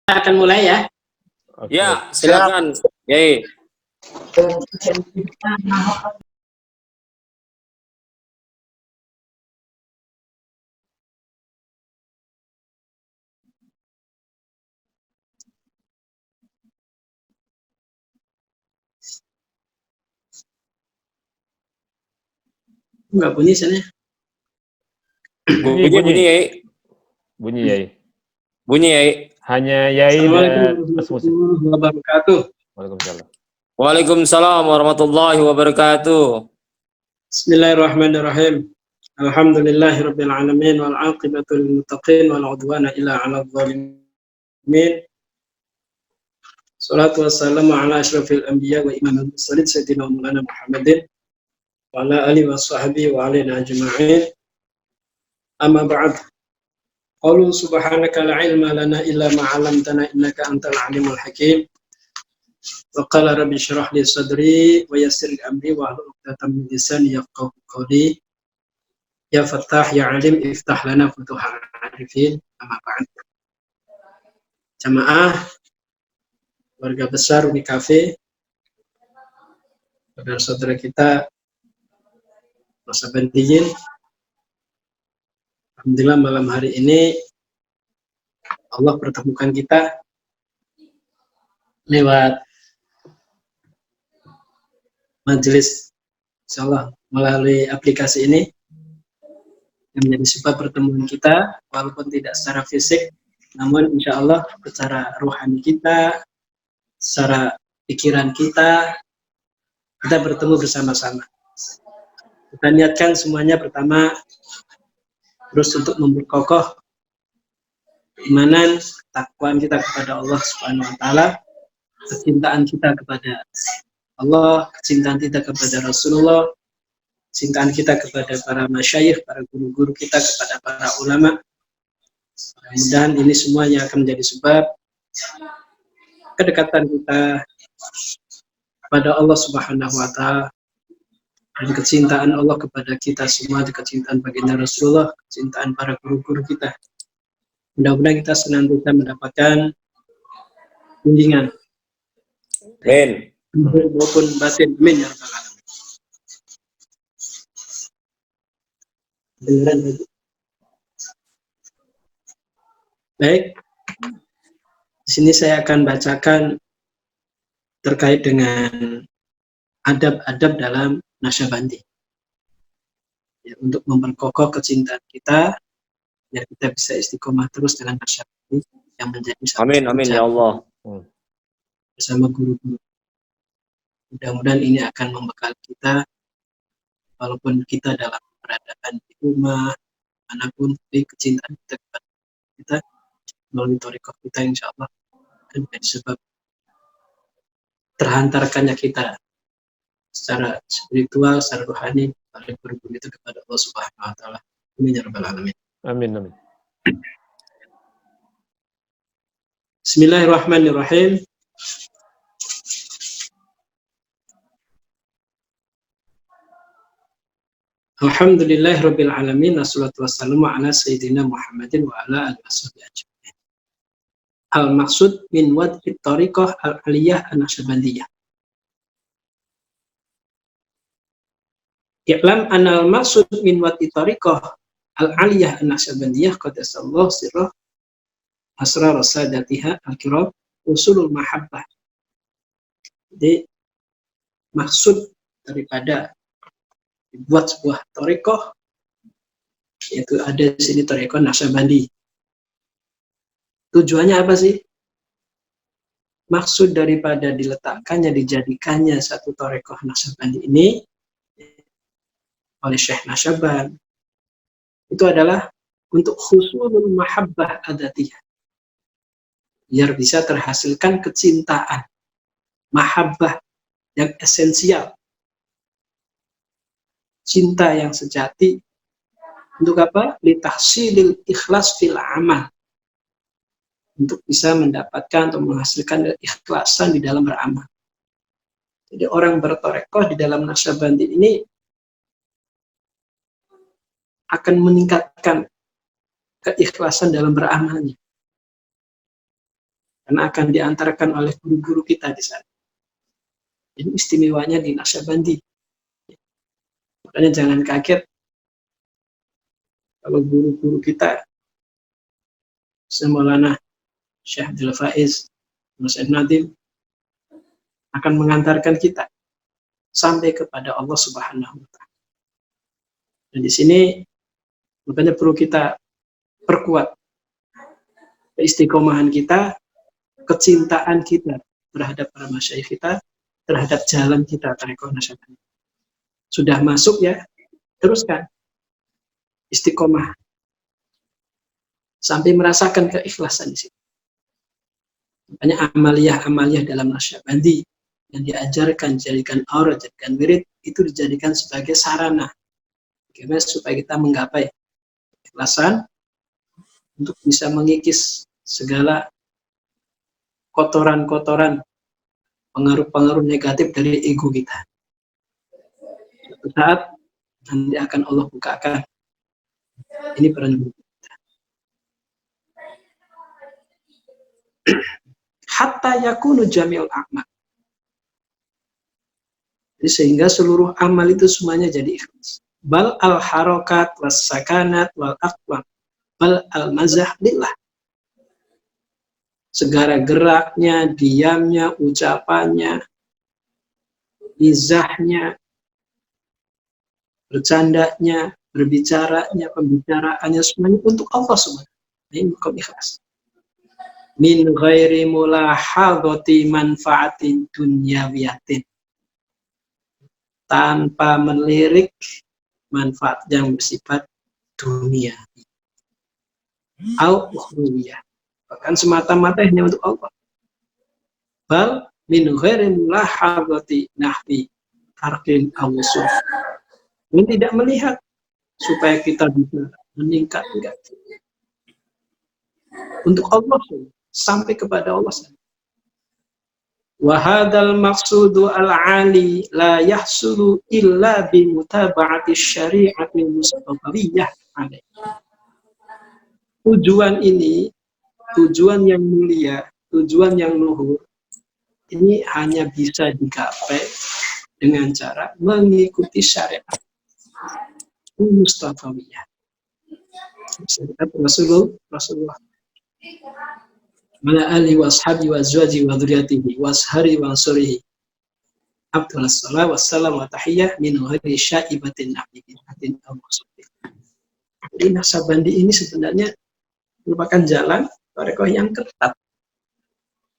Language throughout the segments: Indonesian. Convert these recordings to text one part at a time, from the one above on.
akan mulai ya. Oke. Ya, silakan. Yai. Enggak bunyi sana. Bunyi, Yai. Bunyi, Yai. Bunyi, Yai. Hanya Yai dan Mas Muslim. Assalamualaikum warahmatullahi wabarakatuh. Waalaikumsalam. Waalaikumsalam warahmatullahi wabarakatuh. Bismillahirrahmanirrahim. Alhamdulillahirabbil alamin wal 'aqibatu lil muttaqin wala 'udwana illa 'alal zalimin. Shalatu wassalamu ala asyrafil anbiya wa imamil mursalin sayyidina Maulana Muhammadin wa ala alihi wa sahbihi wa alaina ajma'in. Amma ba'd. Qalu subhanaka la ilma lana illa ma 'allamtana innaka antal alimul hakim. Wa qala rabbi shrah li sadri wa yassir li amri wa hlul 'uqdatam min lisani yafqahu qawli. Ya Fattah ya Alim iftah lana futuhal arifin. Amma ba'd. Jamaah warga besar Uni Cafe, saudara-saudara kita Masa Bandiyin. Alhamdulillah malam hari ini Allah pertemukan kita lewat majelis, insyaallah melalui aplikasi ini yang menjadi sebab pertemuan kita, walaupun tidak secara fisik, namun insyaallah secara rohani kita, secara pikiran kita bertemu bersama-sama. Kita niatkan semuanya pertama terus untuk memperkokoh keimanan, ketakwaan kita kepada Allah Subhanahu wa taala, kecintaan kita kepada Allah, kecintaan kita kepada Rasulullah, kecintaan kita kepada para masyayikh, para guru-guru kita, kepada para ulama. Mudah-mudahan ini semuanya akan menjadi sebab kedekatan kita kepada Allah Subhanahu wa taala dan kecintaan Allah kepada kita semua, kecintaan baginda Rasulullah, kecintaan para guru-guru kita. Mudah-mudahan kita senantiasa mendapatkan bimbingan. Amin. Maupun batin. Amin ya rabbal alamin. Dengaran lagi. Baik. Di sini saya akan bacakan terkait dengan adab-adab dalam Nasyabandi. Ya, untuk memperkokoh kecintaan kita, biar kita bisa istiqomah terus dalam Nasyabandi yang menjadi Amin, amin ya Allah. Bersama guru-guru. Mudah-mudahan ini akan membekal kita, walaupun kita dalam keberadaan di rumah, manapun, tapi kecintaan kita kepada kita melalui thariqah kita insya Allah akan menjadi sebab terhantarkannya kita secara spiritual, secara rohani oleh guru-guru itu kepada Allah Subhanahu wa taala. Amin ya rabbal alamin. Amin, amin. Bismillahirrahmanirrahim. Alhamdulillahirabbil alamin, wassalatu wassalamu ala sayyidina Muhammadin wa ala alihi washabihi ajmain. Al-maksud min wad'i thariqah al-aliyah an-Nasyabandiyah. I'lam anal maksud min wad'i thariqah al-aliyah an-Nasyabandiyah qadasallahu sirrah asrar sadatiha al-kiram usulul mahabbah. Jadi maksud daripada dibuat sebuah thariqah, yaitu ada di sini thariqah Nasyabandi. Tujuannya apa sih? Maksud daripada diletakkannya, dijadikannya satu thariqah Nasyabandi ini oleh Syekh Nasyaband itu adalah untuk husulul mahabbah adatiyah, biar bisa terhasilkan kecintaan, mahabbah yang esensial, cinta yang sejati. Untuk apa? Litahsilil ikhlas fil amal, untuk bisa mendapatkan atau menghasilkan ikhlasan di dalam beramal. Jadi orang berthariqah di dalam Nasyabandi ini akan meningkatkan keikhlasan dalam beramalnya. karena akan diantarkan oleh guru-guru kita di sana. Ini istimewanya di Naqsyabandi. Makanya jangan kaget kalau guru-guru kita Maulana Syekh Abdul Faiz, Syekh Nadim akan mengantarkan kita sampai kepada Allah Subhanahu wa taala. Dan di sini makanya perlu kita perkuat keistiqomahan kita, kecintaan kita terhadap para masyayikh kita, terhadap jalan kita Thariqah Naqsyabandi. Sudah masuk ya, teruskan istiqomah sampai merasakan keikhlasan di sini. Makanya amaliyah dalam Naqsyabandi yang diajarkan, jadikan aura, jadikan wirid, itu dijadikan sebagai sarana bagaimana supaya kita menggapai keikhlasan untuk bisa mengikis segala kotoran-kotoran, pengaruh-pengaruh negatif dari ego kita. Suatu saat nanti akan Allah bukakan. Ini peran kita. Hatta yakunu jami'ul a'mal. Jadi sehingga seluruh amal itu semuanya jadi ikhlas. Bal al harokat was sakanat wal aqwam. Bal al mazah lillah. Segala geraknya, diamnya, ucapannya, mizahnya, bercandanya, berbicaranya, pembicaraannya semuanya untuk Allah SWT. Ini bukan ikhlas. Min ghairi mulahadhati manfaatin dunyawiyatin. Tanpa melirik manfaat yang bersifat dunia. Au ukhrawiyah. Bahkan semata-mata hanya untuk Allah. Bal min ghairi mulahadhati nahwi tarkin awusul. Ini tidak melihat supaya kita bisa meningkat, enggak. Untuk Allah sampai kepada Allah. Wa hadzal maqsudu al-'ali la yahsulu illa bi mutaba'ati syari'ati mustafawiyah. Tujuan ini, tujuan yang mulia, tujuan yang luhur, ini hanya bisa digapai dengan cara mengikuti syariat mustafawiyah. Syariat Rasulullah. Mala ali wa ashabi wa azwaji wa dzurriyyatihi wa ashari wa ansurihi. Abdul sallallahu wassalam wa tahiyyah min ghairi syaibatin nabiyatin aw maqsudin. Jadi Naqsyabandi ini sebenarnya merupakan jalan thariqah yang ketat.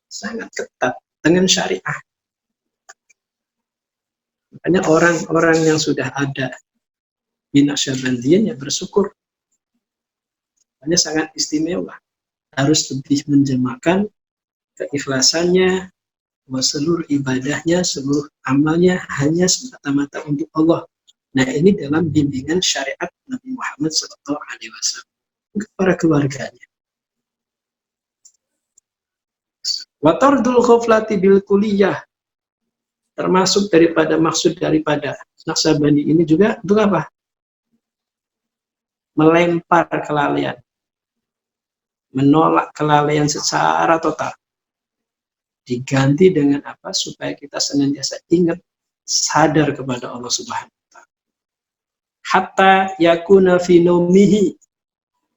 Sangat ketat dengan syariah. Makanya orang-orang yang sudah ada di Naqsyabandiyyin ya bersyukur. Makanya sangat istimewa. Harus lebih menjemakan keikhlasannya, bahwa seluruh ibadahnya, seluruh amalnya hanya semata-mata untuk Allah. Nah ini dalam bimbingan syariat Nabi Muhammad SAW untuk para keluarganya. Wa tardul ghaflati bil kulliyah, termasuk maksud daripada Naqsyabandi ini juga untuk apa? Melempar kelalaian. Menolak kelalaian secara total. Diganti dengan apa? Supaya kita senantiasa ingat, sadar kepada Allah Subhanahu wa taala. Hatta yakuna fi naumihi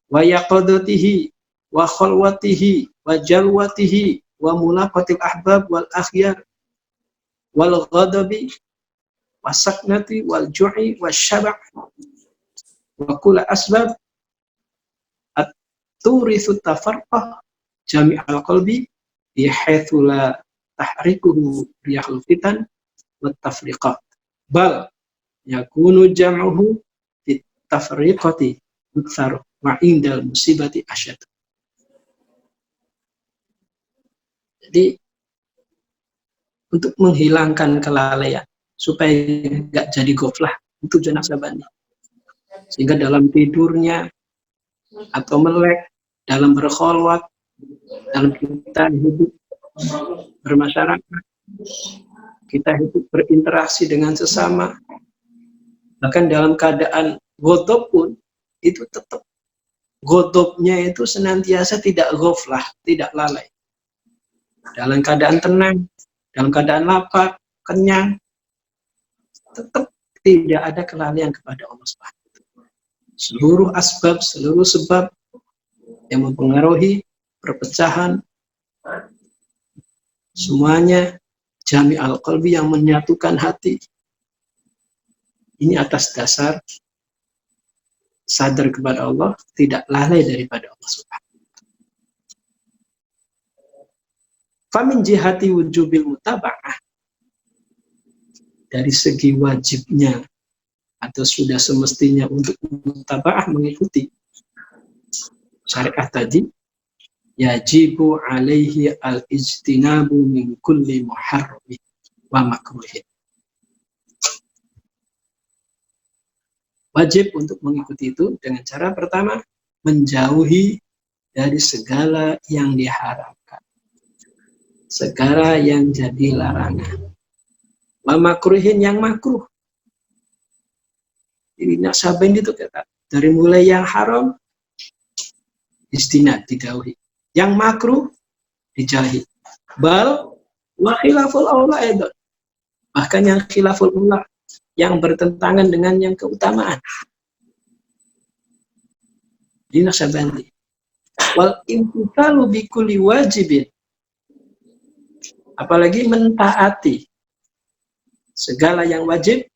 wa yaqadatihi wa khalwatihi wa jalwatihi wa mulaqatil ahbab wal akhyar wal ghadabi wasaknati wal ju'i wasyaba' wa kullu asbab turithu tafarqah jami'al qalbi bihaitsu la tahrikuhu riyahul fitan wat tafriqat bal yakunu jam'uhu fit tafriqati aktsar wa indal musibati asyad. Jadi untuk menghilangkan kelalaian supaya enggak jadi ghaflah itu tujuan Naqsyabandi. Sehingga dalam tidurnya atau melek, dalam berkholwat, dalam kita hidup bermasyarakat, kita hidup berinteraksi dengan sesama, bahkan dalam keadaan ghodob pun itu tetap ghodobnya itu senantiasa tidak ghaflah, tidak lalai. dalam keadaan tenang, dalam keadaan lapar, kenyang, tetap tidak ada kelalaian kepada Allah Subhanahu. Seluruh asbab, seluruh sebab yang mempengaruhi perpecahan, semuanya jami al-qalbi yang menyatukan hati. Ini atas dasar sadar kepada Allah, tidak lalai daripada Allah Subhanahu. Famin jihati wujubil mutaba'ah, dari segi wajibnya atau sudah semestinya untuk mutaba'ah, mengikuti syariat tadi, yajibu alaihi al-ijtinabu min kulli muharramin wa makruhin. Wajib untuk mengikuti itu dengan cara pertama, menjauhi dari segala yang diharamkan, segala yang jadi larangan. Wa makruhin, yang makruh. Ini Naksabandi itu kata, dari mulai yang haram, istinad, dijauhi. Yang makruh, dijauhi. Bal, wa khilaful aula edon. Bahkan yang khilaful aula, yang bertentangan dengan yang keutamaan. Di Naksabandi. Wal imtithalu bikulli wajibin. Apalagi mentaati segala yang wajib,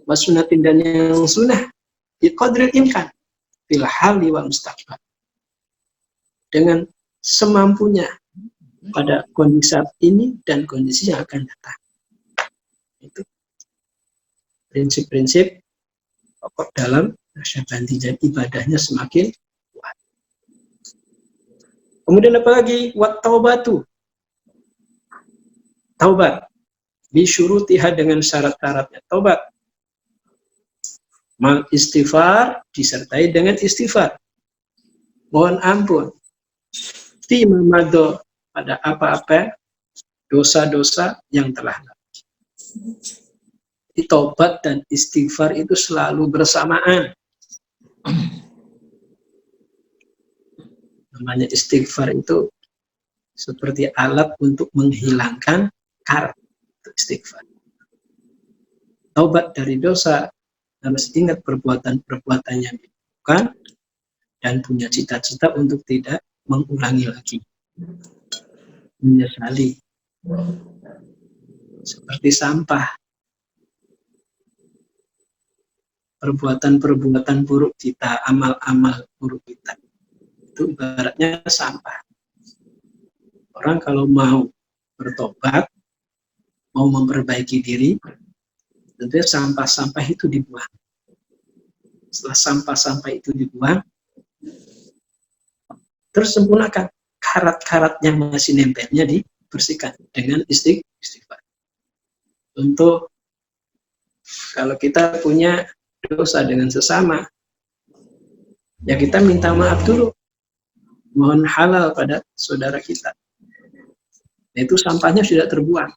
wasunatin dan yang sunnah, biqadril imkan, fil hali wa mustaqbal. Dengan semampunya pada kondisi saat ini dan kondisi yang akan datang. Itu prinsip-prinsip pokok dalam Naksabandi, dan ibadahnya semakin kuat. Kemudian apa lagi? Wat taubatu. Taubat. Bisyurutiha, dengan syarat-syaratnya taubat. Mal istighfar, disertai dengan istighfar. Mohon ampun. Fima mado, pada apa-apa dosa-dosa yang telah lalu. Taubat dan istighfar itu selalu bersamaan. Namanya istighfar itu seperti alat untuk menghilangkan karat. Istighfar. Taubat dari dosa, harus ingat perbuatan-perbuatan yang dilakukan dan punya cita-cita untuk tidak mengulangi lagi. Menyesali. Seperti sampah. Perbuatan-perbuatan buruk kita, amal-amal buruk kita. Itu ibaratnya sampah. Orang kalau mau bertobat, mau memperbaiki diri, tentunya sampah-sampah itu dibuang. Setelah sampah-sampah itu dibuang, terus sempurnakan karat-karat yang masih nempelnya, dibersihkan dengan istighfar. Untuk kalau kita punya dosa dengan sesama, ya kita minta maaf dulu, mohon halal pada saudara kita. Nah, itu sampahnya sudah terbuang.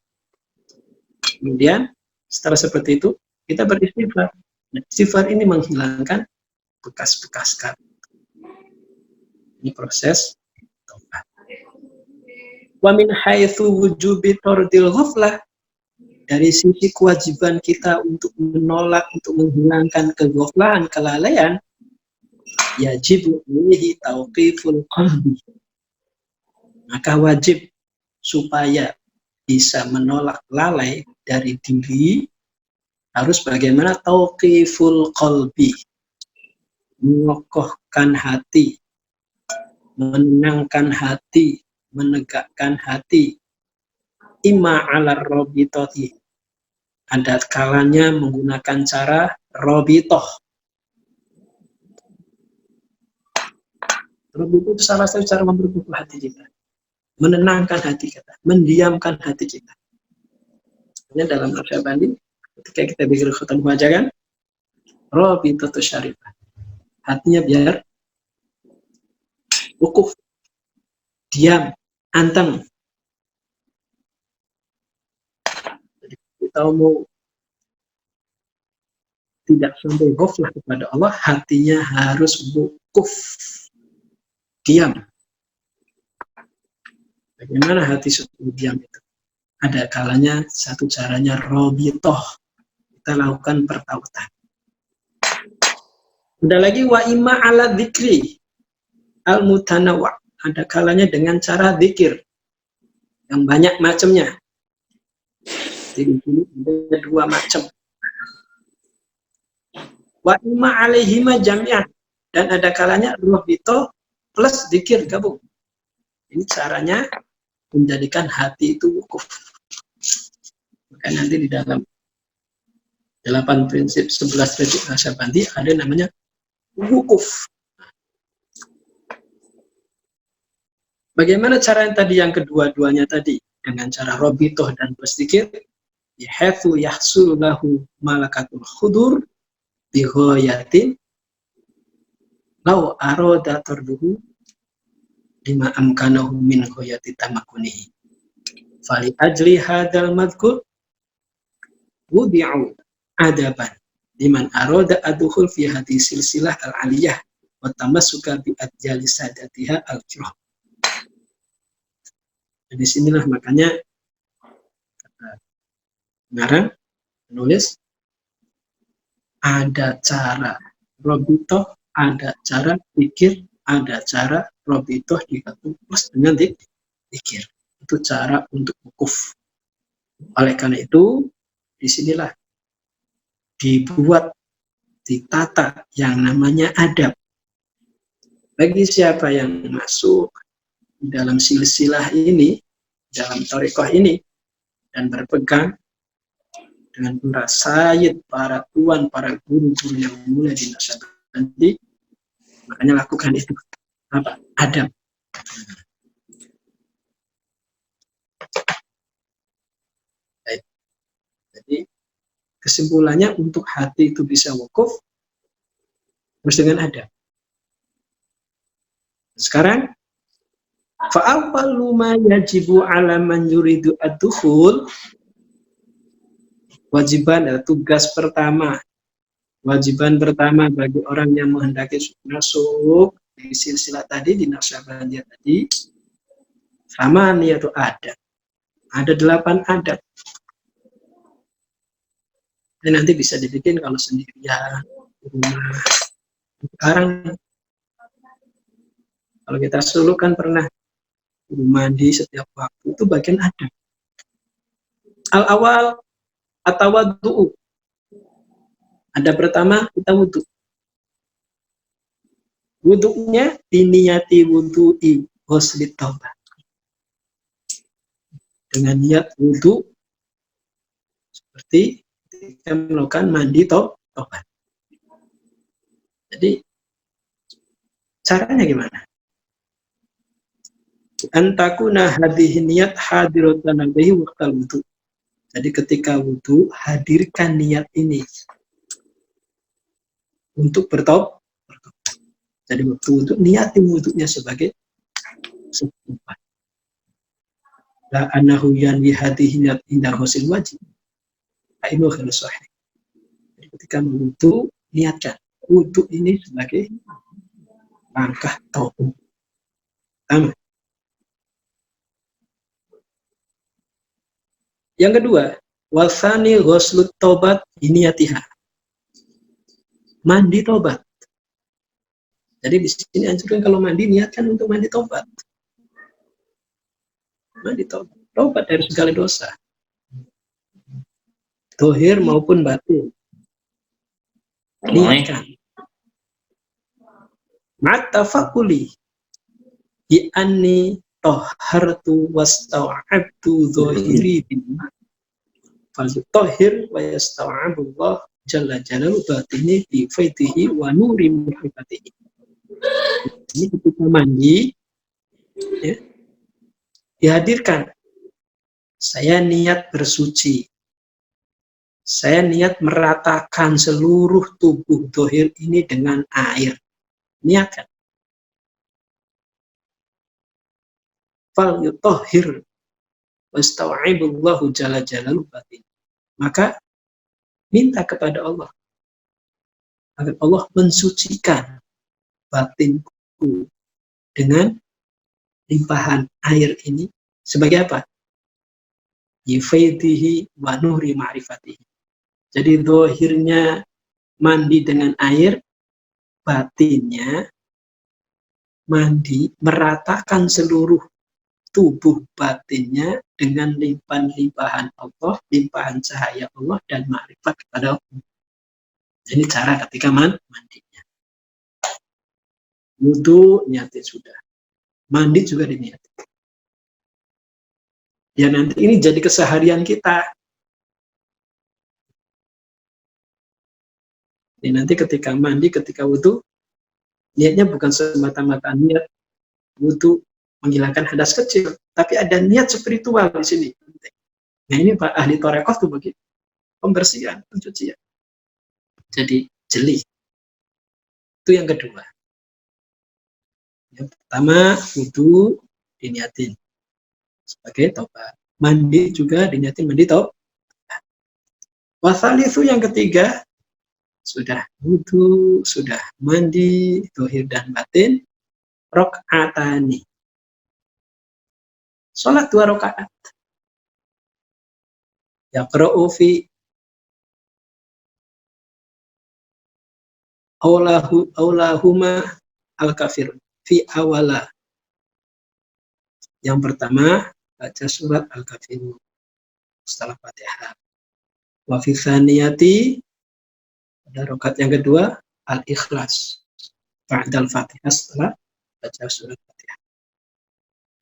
Kemudian setelah seperti itu kita beristighfar. Nah, istighfar ini menghilangkan bekas-bekas karat. Ini proses taubat. Wa min haitsu wujubi tardil ghaflah, dari sisi kewajiban kita untuk menolak, untuk menghilangkan keghaflahan, kelalaian, yajibu alaihi tauqiful qalbi. Maka wajib supaya bisa menolak lalai dari diri, harus bagaimana? Tauqiful qalbi, mengokohkan hati, menenangkan hati, menegakkan hati. Imma ala robitoti, ada kalanya menggunakan cara robitoh. Robitoh itu salah satu cara memperkuat hati kita, menenangkan hati kita, mendiamkan hati kita. Ini dalam Naksabandi, ketika kita bikin khutam wajah kan, robitoh syarifah, hatinya biar wukuf, diam, anteng. Jadi kita mau tidak sampai ghaflah kepada Allah, hatinya harus wukuf, diam. Bagaimana hati supaya diam itu? Ada kalanya satu caranya robitoh, kita lakukan pertautan. Ada lagi wa imma ala dzikri al mutanawa, ada kalanya dengan cara dzikir yang banyak macamnya. Jadi ini ada dua macam. Wa imma alaihima jami'an, dan ada kalanya robito plus dzikir gabung. Ini caranya menjadikan hati itu wukuf. Maka nanti di dalam 8 prinsip 11 prinsip Nasyabandi ada namanya wukuf. Bagaimana cara yang tadi yang kedua-duanya tadi? Dengan cara robitoh dan bersikir, bihaitsu yahsul lahu malakatul khudur bighayatin law arada tarduhu lima amkanahu min ghayati tamakunihi. Fali ajli hadzal madhkur wudi'u adaban liman arada adkhul fi hadhihi silsilah al-aliyah wa tamassuka bi adjali sadatiha al-kiram. Di sinilah makanya pengarang menulis ada cara robitoh, ada cara pikir, ada cara robitoh digabung plus dengan pikir. Itu cara untuk wukuf. Oleh karena itu, disinilah dibuat, ditata yang namanya adab. Bagi siapa yang masuk dalam silsilah ini, dalam thariqah ini, dan berpegang dengan para sayyid, para tuan, para guru-guru yang mulia di Nasyabandi, makanya lakukan itu. Apa? Adab. Baik. Jadi kesimpulannya untuk hati itu bisa wukuf harus dengan adab. Sekarang fa'awwalu ma yajibu 'ala man yuridu ad-dukhul, wajiban pertama bagi orang yang menghendaki masuk di silsilah tadi, di Nasyabandiyah tadi, sama niatu adab. Ada 8 adab. Ini nanti bisa dibikin kalau sendirian di rumah. Sekarang kalau kita dulu kan pernah mandi setiap waktu, itu bagian adab. Al-awal atawaddu'u. Ada pertama kita wudhu. Wudhunya diniyati wudhu'i ghuslit taubah. Dengan niat wudhu seperti kita melakukan mandi taubat. Jadi caranya gimana? Antakuna hadhihi niyat hadiratan alaihi waqtal wudhu. Jadi ketika wudhu, hadirkan niat ini untuk bertaubat. Jadi waktu wudhu, niatin wudhunya sebagai sebuah. La anahu yanwi hadhihi niyat indah husil wajib. Ainu khairu sahih. Jadi ketika wudhu, niatkan wudhu ini sebagai langkah taubat. Pertama. Yang kedua, wasani ghuslut taubat iniyatiha. Mandi taubat. Jadi di sini anjurkan kalau mandi niatkan untuk mandi taubat. Mandi taubat. Taubat dari segala dosa. Zahir maupun batin. Niatkan. Ma'tafakuli bi anni tohartu wasta'abtu zahiri bima falutahhir wa yasta'abullah jalla jalaluhu batini bi faitihi wa nuri muhabbatihi. Ini ketika mandi ya, dihadirkan saya niat bersuci, saya niat meratakan seluruh tubuh zahir ini dengan air. Niatkan. Fal yutahhir wasta'ibullahu jalla jalaluhu batin. Maka minta kepada Allah agar Allah mensucikan batinku dengan limpahan air ini Sebagai apa? Yifaidihi wa nuri ma'rifatihi. Jadi dohirnya mandi dengan air, batinnya mandi meratakan seluruh tubuh batinnya dengan limpahan-limpahan Allah, limpahan cahaya Allah dan ma'rifat kepada Allah. Ini cara ketika mandinya. Wudu niatin sudah. Mandi juga diniatin. Ya nanti ini jadi keseharian kita. Jadi nanti ketika mandi, ketika wudu, niatnya bukan semata-mata niat wudu menghilangkan hadas kecil, tapi ada niat spiritual di sini. Nah ini Pak ahli Torekoh tuh begitu. Pembersihan, pencucian. Jadi jeli. Itu yang kedua. Yang pertama, wudu diniatin sebagai tobat. Mandi juga diniatin mandi tobat. Wasalisu yang ketiga, sudah wudu, sudah mandi, dohir dan batin, rok'atani. Sholat 2 rakaat. Yaqra'u fi aulahuma al-kafir fi awala. Yang pertama baca surat al-kafirun setelah Fatihah. Wa fi tsaniyati, pada rakaat yang kedua al-ikhlas ba'dal Fatihah, setelah baca surat Fatihah.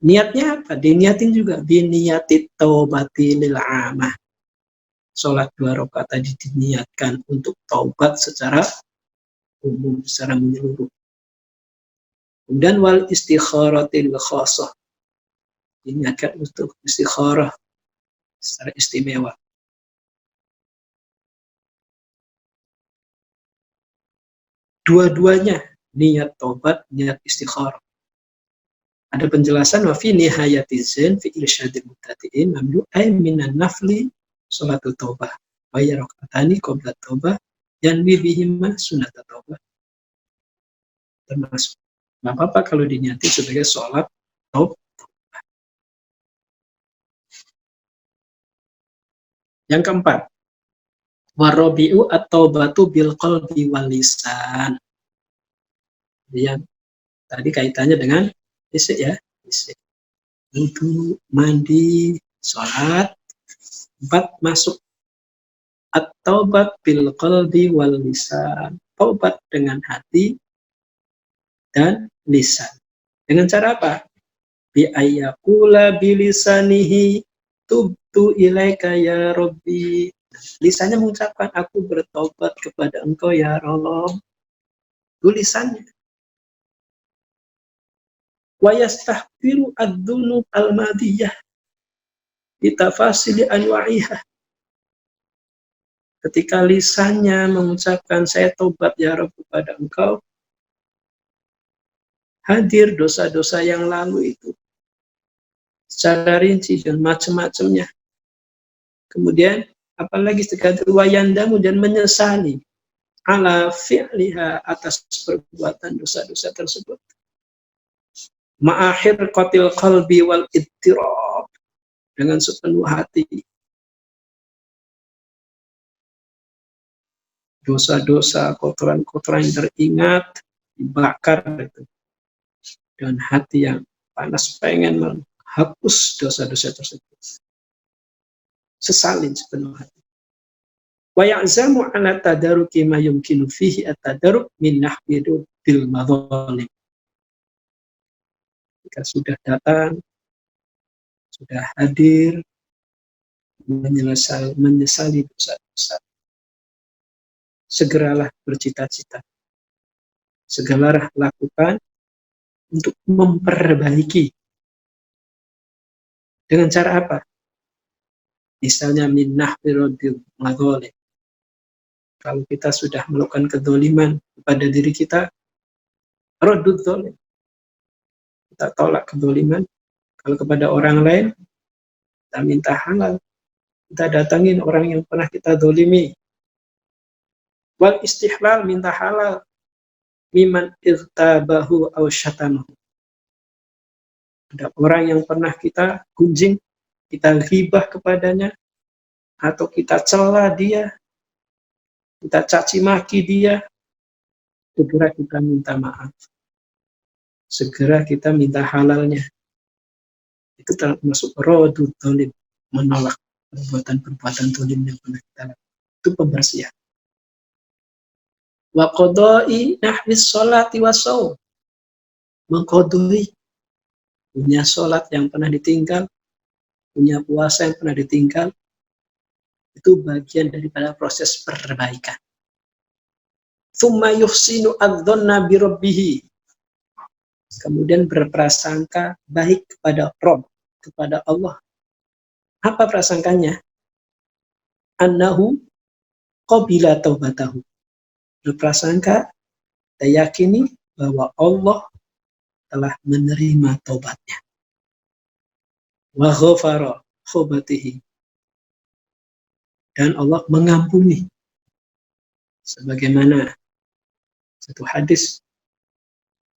Niatnya apa? Diniatin juga biniyati taubati lil amah. Sholat 2 rakaat tadi diniatkan untuk taubat secara umum, secara menyeluruh. Kemudian wal istikharatil khassah, diniatkan untuk istikharah secara istimewa. Dua-duanya niat taubat, niat istikharah. Ada penjelasan wa fi nihayatizin fi irsyadil mubtadi'in mamnu ay minan nafli sholatul taubah wa ya rakaatani qabla taubah yanwi bihima sunat taubah. Termasuk nggak apa-apa kalau diniati sebagai sholat taubah. Yang keempat, warabi'u at-taubatu bil qalbi wal lisan. Yang tadi kaitannya dengan fisik ya, fisik. Wudu, mandi, sholat. 4 masuk at-taubat bil qalbi wal lisan. Taubat dengan hati dan lisan. Dengan cara apa? Bi ayyakula bilisanihi tubtu ilaika ya Rabbi. Lisannya mengucapkan aku bertobat kepada engkau ya Allah. Itu lisannya. Wa yastahfiru ad-dunub al-madiyah bitafasili anwa'iha. Ketika lisannya mengucapkan saya tobat ya Rabb kepada engkau, hadir dosa-dosa yang lalu itu secara rinci dan macam-macamnya. Kemudian apalagi sekadar wayandamu dan menyesali ala fi'liha, atas perbuatan dosa-dosa tersebut. Ma'akhir qatil qalbi wal ittirab, dengan sepenuh hati. Dosa-dosa, kotoran-kotoran yang teringat dibakar itu. Dan hati yang panas pengen menghapus dosa-dosa tersebut. Sesalin sepenuh hati. Wa ya'zamu ala tadaruki ma yumkinu fihi at-tadaruk min nahwidu bil madhalim. Jika sudah datang, sudah hadir, menyesali dosa-dosa, segeralah bercita-cita, segeralah lakukan untuk memperbaiki. Dengan cara apa? Misalnya min nahwidu madhalim. Kalau kita sudah melakukan kedzaliman kepada diri kita, raddud dzalim. Kita tolak kedzaliman. Kalau kepada orang lain, kita minta halal. Kita datangin orang yang pernah kita dzalimi. Wal istihlal, minta halal. Miman irtabahu aw syatamahu. Ada orang yang pernah kita gunjing, kita ghibah kepadanya, atau kita cela dia, kita caci maki dia, segera kita minta maaf. Segera kita minta halalnya. Itu termasuk rodul dolim, menolak perbuatan-perbuatan dolim yang pernah kita lakukan. Itu pembersihan. Wa qodai nahwis sholati wasaum, mengkodoi, punya sholat yang pernah ditinggal, punya puasa yang pernah ditinggal, itu bagian daripada proses perbaikan. Tsumma yuhsinu adzonna bi rabbih, kemudian berprasangka baik kepada Rabb, kepada Allah. Apa prasangkanya? Annahu qabila taubatahu, berprasangka dan yakini bahwa Allah telah menerima taubatnya. Wa ghafara khobatihi, dan Allah mengampuni. Sebagaimana satu hadis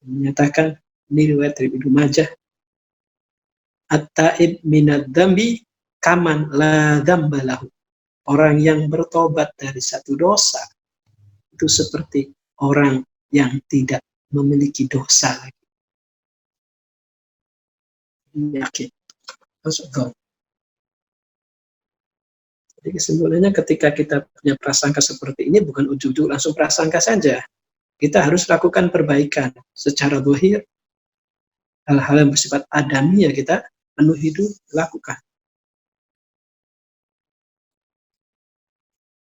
menyatakan, ini riwayat dari Ibnu Majah, at-taib minad dzambi kaman la dzamba lahu, orang yang bertobat dari satu dosa itu seperti orang yang tidak memiliki dosa lagi. Yakin. Masuk. Jadi kesimpulannya, ketika kita punya prasangka seperti ini, bukan ujug-ujug langsung prasangka saja. Kita harus lakukan perbaikan secara zahir. Hal-hal yang bersifat adami ya kita penuhi dulu, lakukan.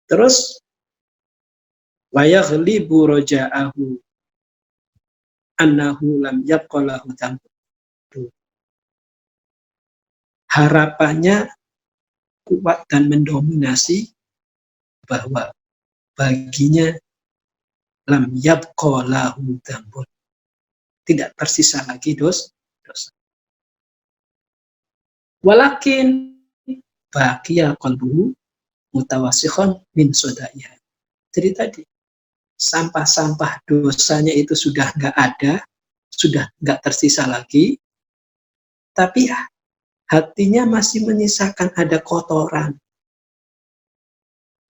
Terus wa yaghlibu raja'ahu annahu lam yabqa lahu dzamb. Harapannya kuat dan mendominasi bahwa baginya lam yabqa lahu dzamb, tidak tersisa lagi dosa. Walakin baqiya qalbuhu mutawassikhon min sodaiha. Jadi tadi, sampah-sampah dosanya itu sudah nggak ada, sudah nggak tersisa lagi, tapi hatinya masih menyisakan ada kotoran.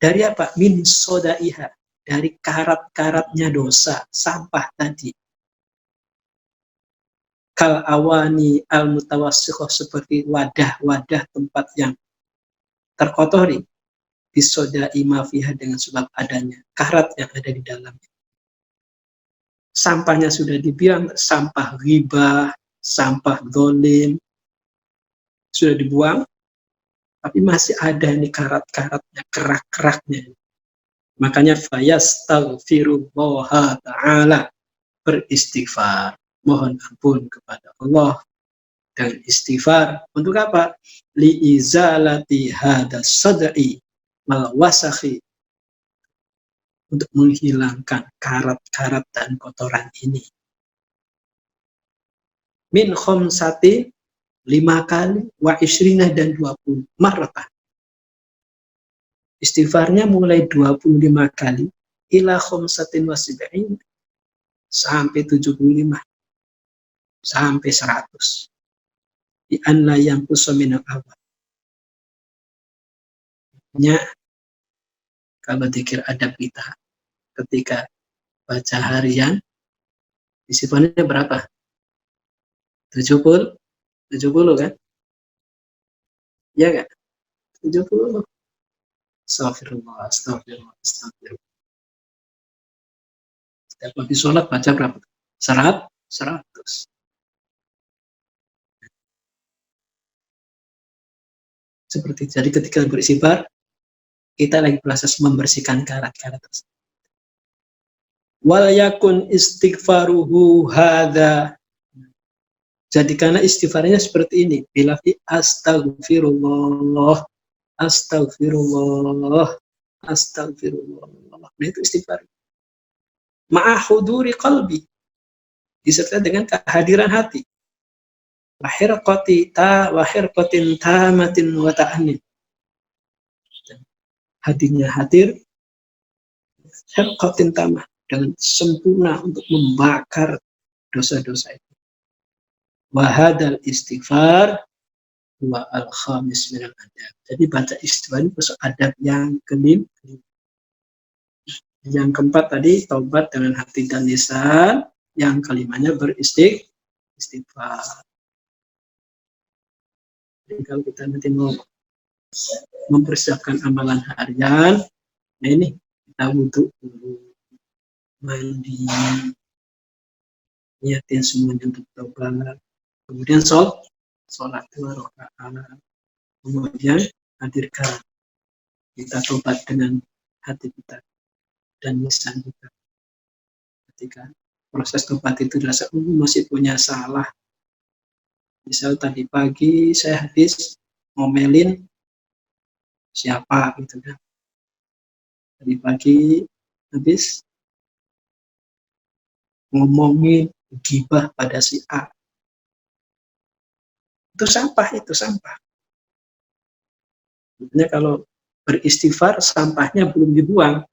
Dari apa? Min sodaiha, dari karat-karatnya dosa, sampah tadi. Kal awani al mutawassikhoh, seperti wadah-wadah tempat yang terkotori, bisodai mafiha, dengan sebab adanya karat yang ada di dalamnya. Sampahnya sudah dibuang, sampah ghibah, sampah dolim sudah dibuang, tapi masih ada nih karat-karatnya, kerak-keraknya. Makanya fayastaghfirullah ta'ala, beristighfar, mohon ampun kepada Allah dan istighfar. Untuk apa? Liizalati hadas sadai wal wasakhi, untuk menghilangkan karat-karat dan kotoran ini. Min khomsati, 5 kali, wa isrina, dan 20 marratan. Istighfarnya mulai 25 kali, ila khomsatin wasib'in, sampai 75, sampai 100. Di anla yang kusominal awal. Kalau dikir adab kita ketika baca harian, istighfarnya berapa? 70 kan? Ya kan? 70. Astagfirullah, astagfirullah, astagfirullah. Setiap habis sholat baca berapa? 100. Seperti itu. Jadi ketika beristighfar, kita lagi proses membersihkan karat-karat tersebut. Wal yakun istighfaruhu hadza, jadikanlah istighfarnya seperti ini, bila fi astagfirullah, astagfirullah, astagfirullah. Nah, itu istighfar. Ma'a huduri qalbi, disertai dengan kehadiran hati. Wahirqatin tamatin wa ta'anin, hatinya hadir, hirqatin tamah, dengan sempurna untuk membakar dosa-dosa itu. Wahadal istighfar wa al-khamis minal adab. Jadi baca istighfar ini masuk adab yang kelima. Yang keempat tadi taubat dengan hati dan lisan. Yang kelimanya beristighfar. Jadi kalau kita nanti mau mempersiapkan amalan harian, nah ini kita wudhu dulu, mandi, niatin semuanya untuk taubat. Kemudian sholat 2 rakaat. Kemudian hadirkan kita tobat dengan hati kita dan lisan kita. Ketika proses tobat itu dirasa masih punya salah. Misal tadi pagi saya habis ngomelin siapa gitu kan. Tadi pagi habis ngomongin gibah pada si A. Itu sampah, itu sampah. Sebenarnya kalau beristighfar sampahnya belum dibuang.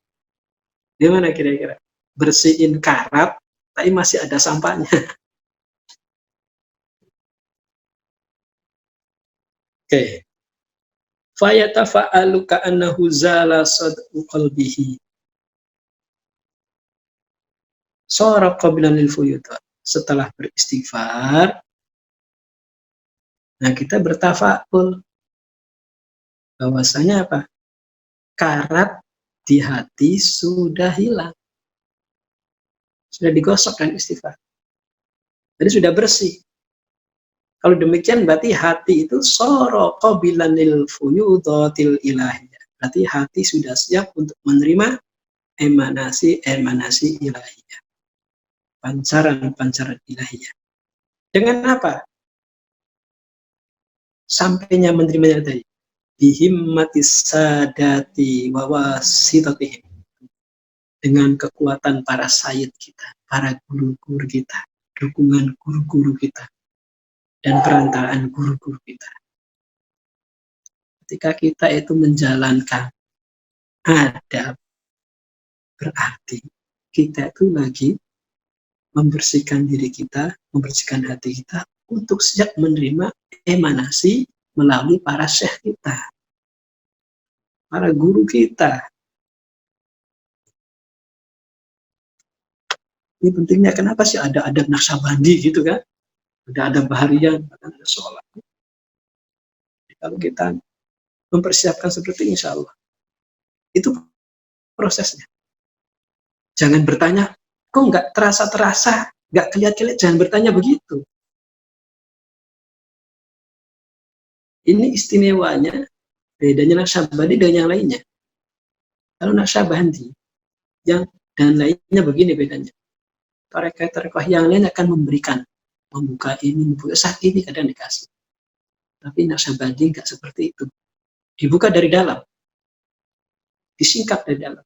Gimana kira-kira? Bersihin karat, tapi masih ada sampahnya. Oke. Fayatafa'alu ka'annahu zala sad'u qalbihi. Sora qabilan lil fuyudat. Setelah beristighfar, nah kita bertafa'ul. Bahwasanya apa? Karat di hati sudah hilang. Sudah digosok kan istighfar. Jadi sudah bersih. Kalau demikian berarti hati itu soro qabilanil fuyudatil ilahiyah. Berarti hati sudah siap untuk menerima emanasi ilahiyah. Pancaran-pancaran ilahiyah. Dengan apa? Sampainya menerimanya tadi. Bihimmatis sadati wawasitatihim. Dengan kekuatan para sayyid kita, para guru-guru kita, dukungan guru-guru kita, dan perantaraan guru-guru kita. Ketika kita itu menjalankan adab, berarti kita itu lagi membersihkan diri kita, membersihkan hati kita untuk siap menerima emanasi melalui para syekh kita, para guru kita. Ini pentingnya kenapa sih ada adab Naqsyabandi gitu kan? Ada adab Baharian, ada sholat. Kalau kita mempersiapkan seperti insya Allah, itu prosesnya. Jangan bertanya, kok nggak terasa, nggak kelihatan, jangan bertanya begitu. Ini istimewanya, bedanya Naqsyabandi dengan yang lainnya. Kalau Naqsyabandi, yang dan lainnya begini bedanya. Tarekat-tarekat yang lain akan memberikan, membuka ini, membuka saat ini kadang dikasih. Tapi Naqsyabandi nggak seperti itu. Dibuka dari dalam, disingkap dari dalam.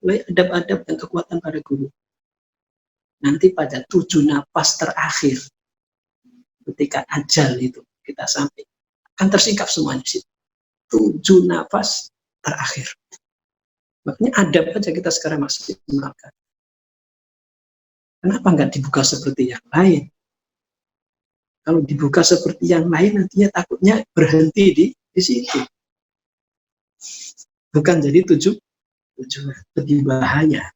Oleh adab-adab dan kekuatan para guru. Nanti pada 7 napas terakhir, ketika ajal itu kita sampai, akan tersingkap semuanya di situ. 7 napas terakhir. Makanya adab aja kita sekarang maksimalkan. Kenapa nggak dibuka seperti yang lain? Kalau dibuka seperti yang lain, nantinya takutnya berhenti di situ. Bukan jadi tujuh lebih bahaya.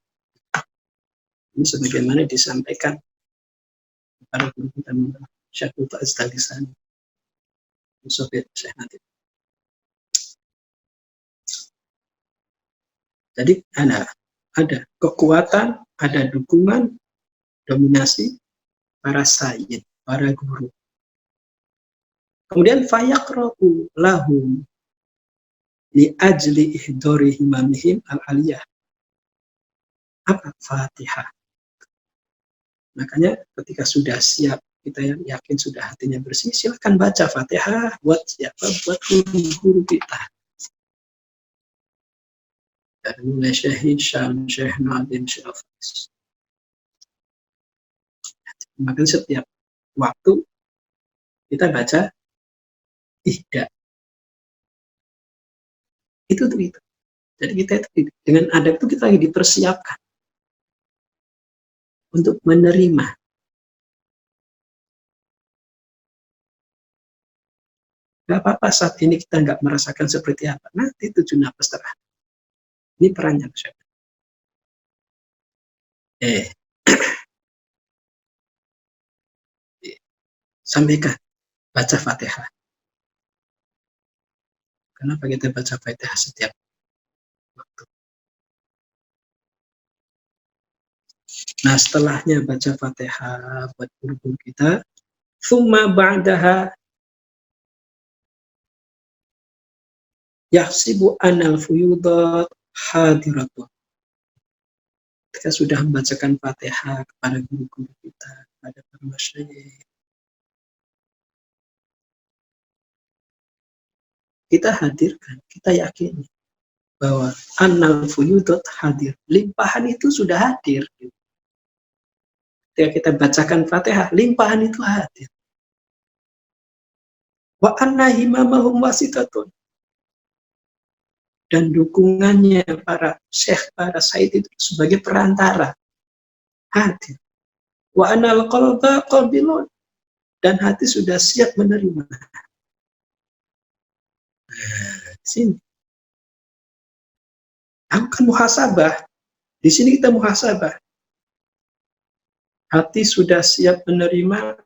Ini sebagaimana disampaikan kepada guru kita Syekh Faiz Talisani, Soviet Syekh Natif. Jadi ada kekuatan, ada dukungan, dominasi para sayyid, para guru. Kemudian fayaqra'u lahum li ajli ihdori himamihim al-aliyah. Apa? Fatihah. Makanya ketika sudah siap, kita yang yakin sudah hatinya bersih, silakan baca Fatihah buat siapa? Buat guru-guru kita. Dari mulai Syekh Hisham, Syekh Nadim, Syekh Hafiz. Makanya setiap waktu kita baca ihda. Itu. Jadi kita itu dengan adab itu kita lagi dipersiapkan untuk menerima Gak apa-apa saat ini kita nggak merasakan seperti apa. Nanti 7 nafas terakhir. Ini perannya. Sampaikan, baca Fatihah. Kenapa kita baca Fatihah setiap waktu? Nah, setelahnya baca Fatihah buat guru-guru kita, summa ba'daha yahsibu anal fuyudat hadiratun. Kita sudah membacakan Fatihah kepada guru-guru kita, kepada para masyayikh. Kita hadirkan, kita yakini bahwa anal fuyudat hadir. Limpahan itu sudah hadir. Ketika kita bacakan Fatihah, limpahan itu hadir. Wa anna himamahum wasitatun. Dan dukungannya para syekh, para said itu sebagai perantara. Hadir. Wa anal qalba qabilun. Dan hati sudah siap menerima. Sini. Aku kan muhasabah. Di sini kita muhasabah. Hati sudah siap menerima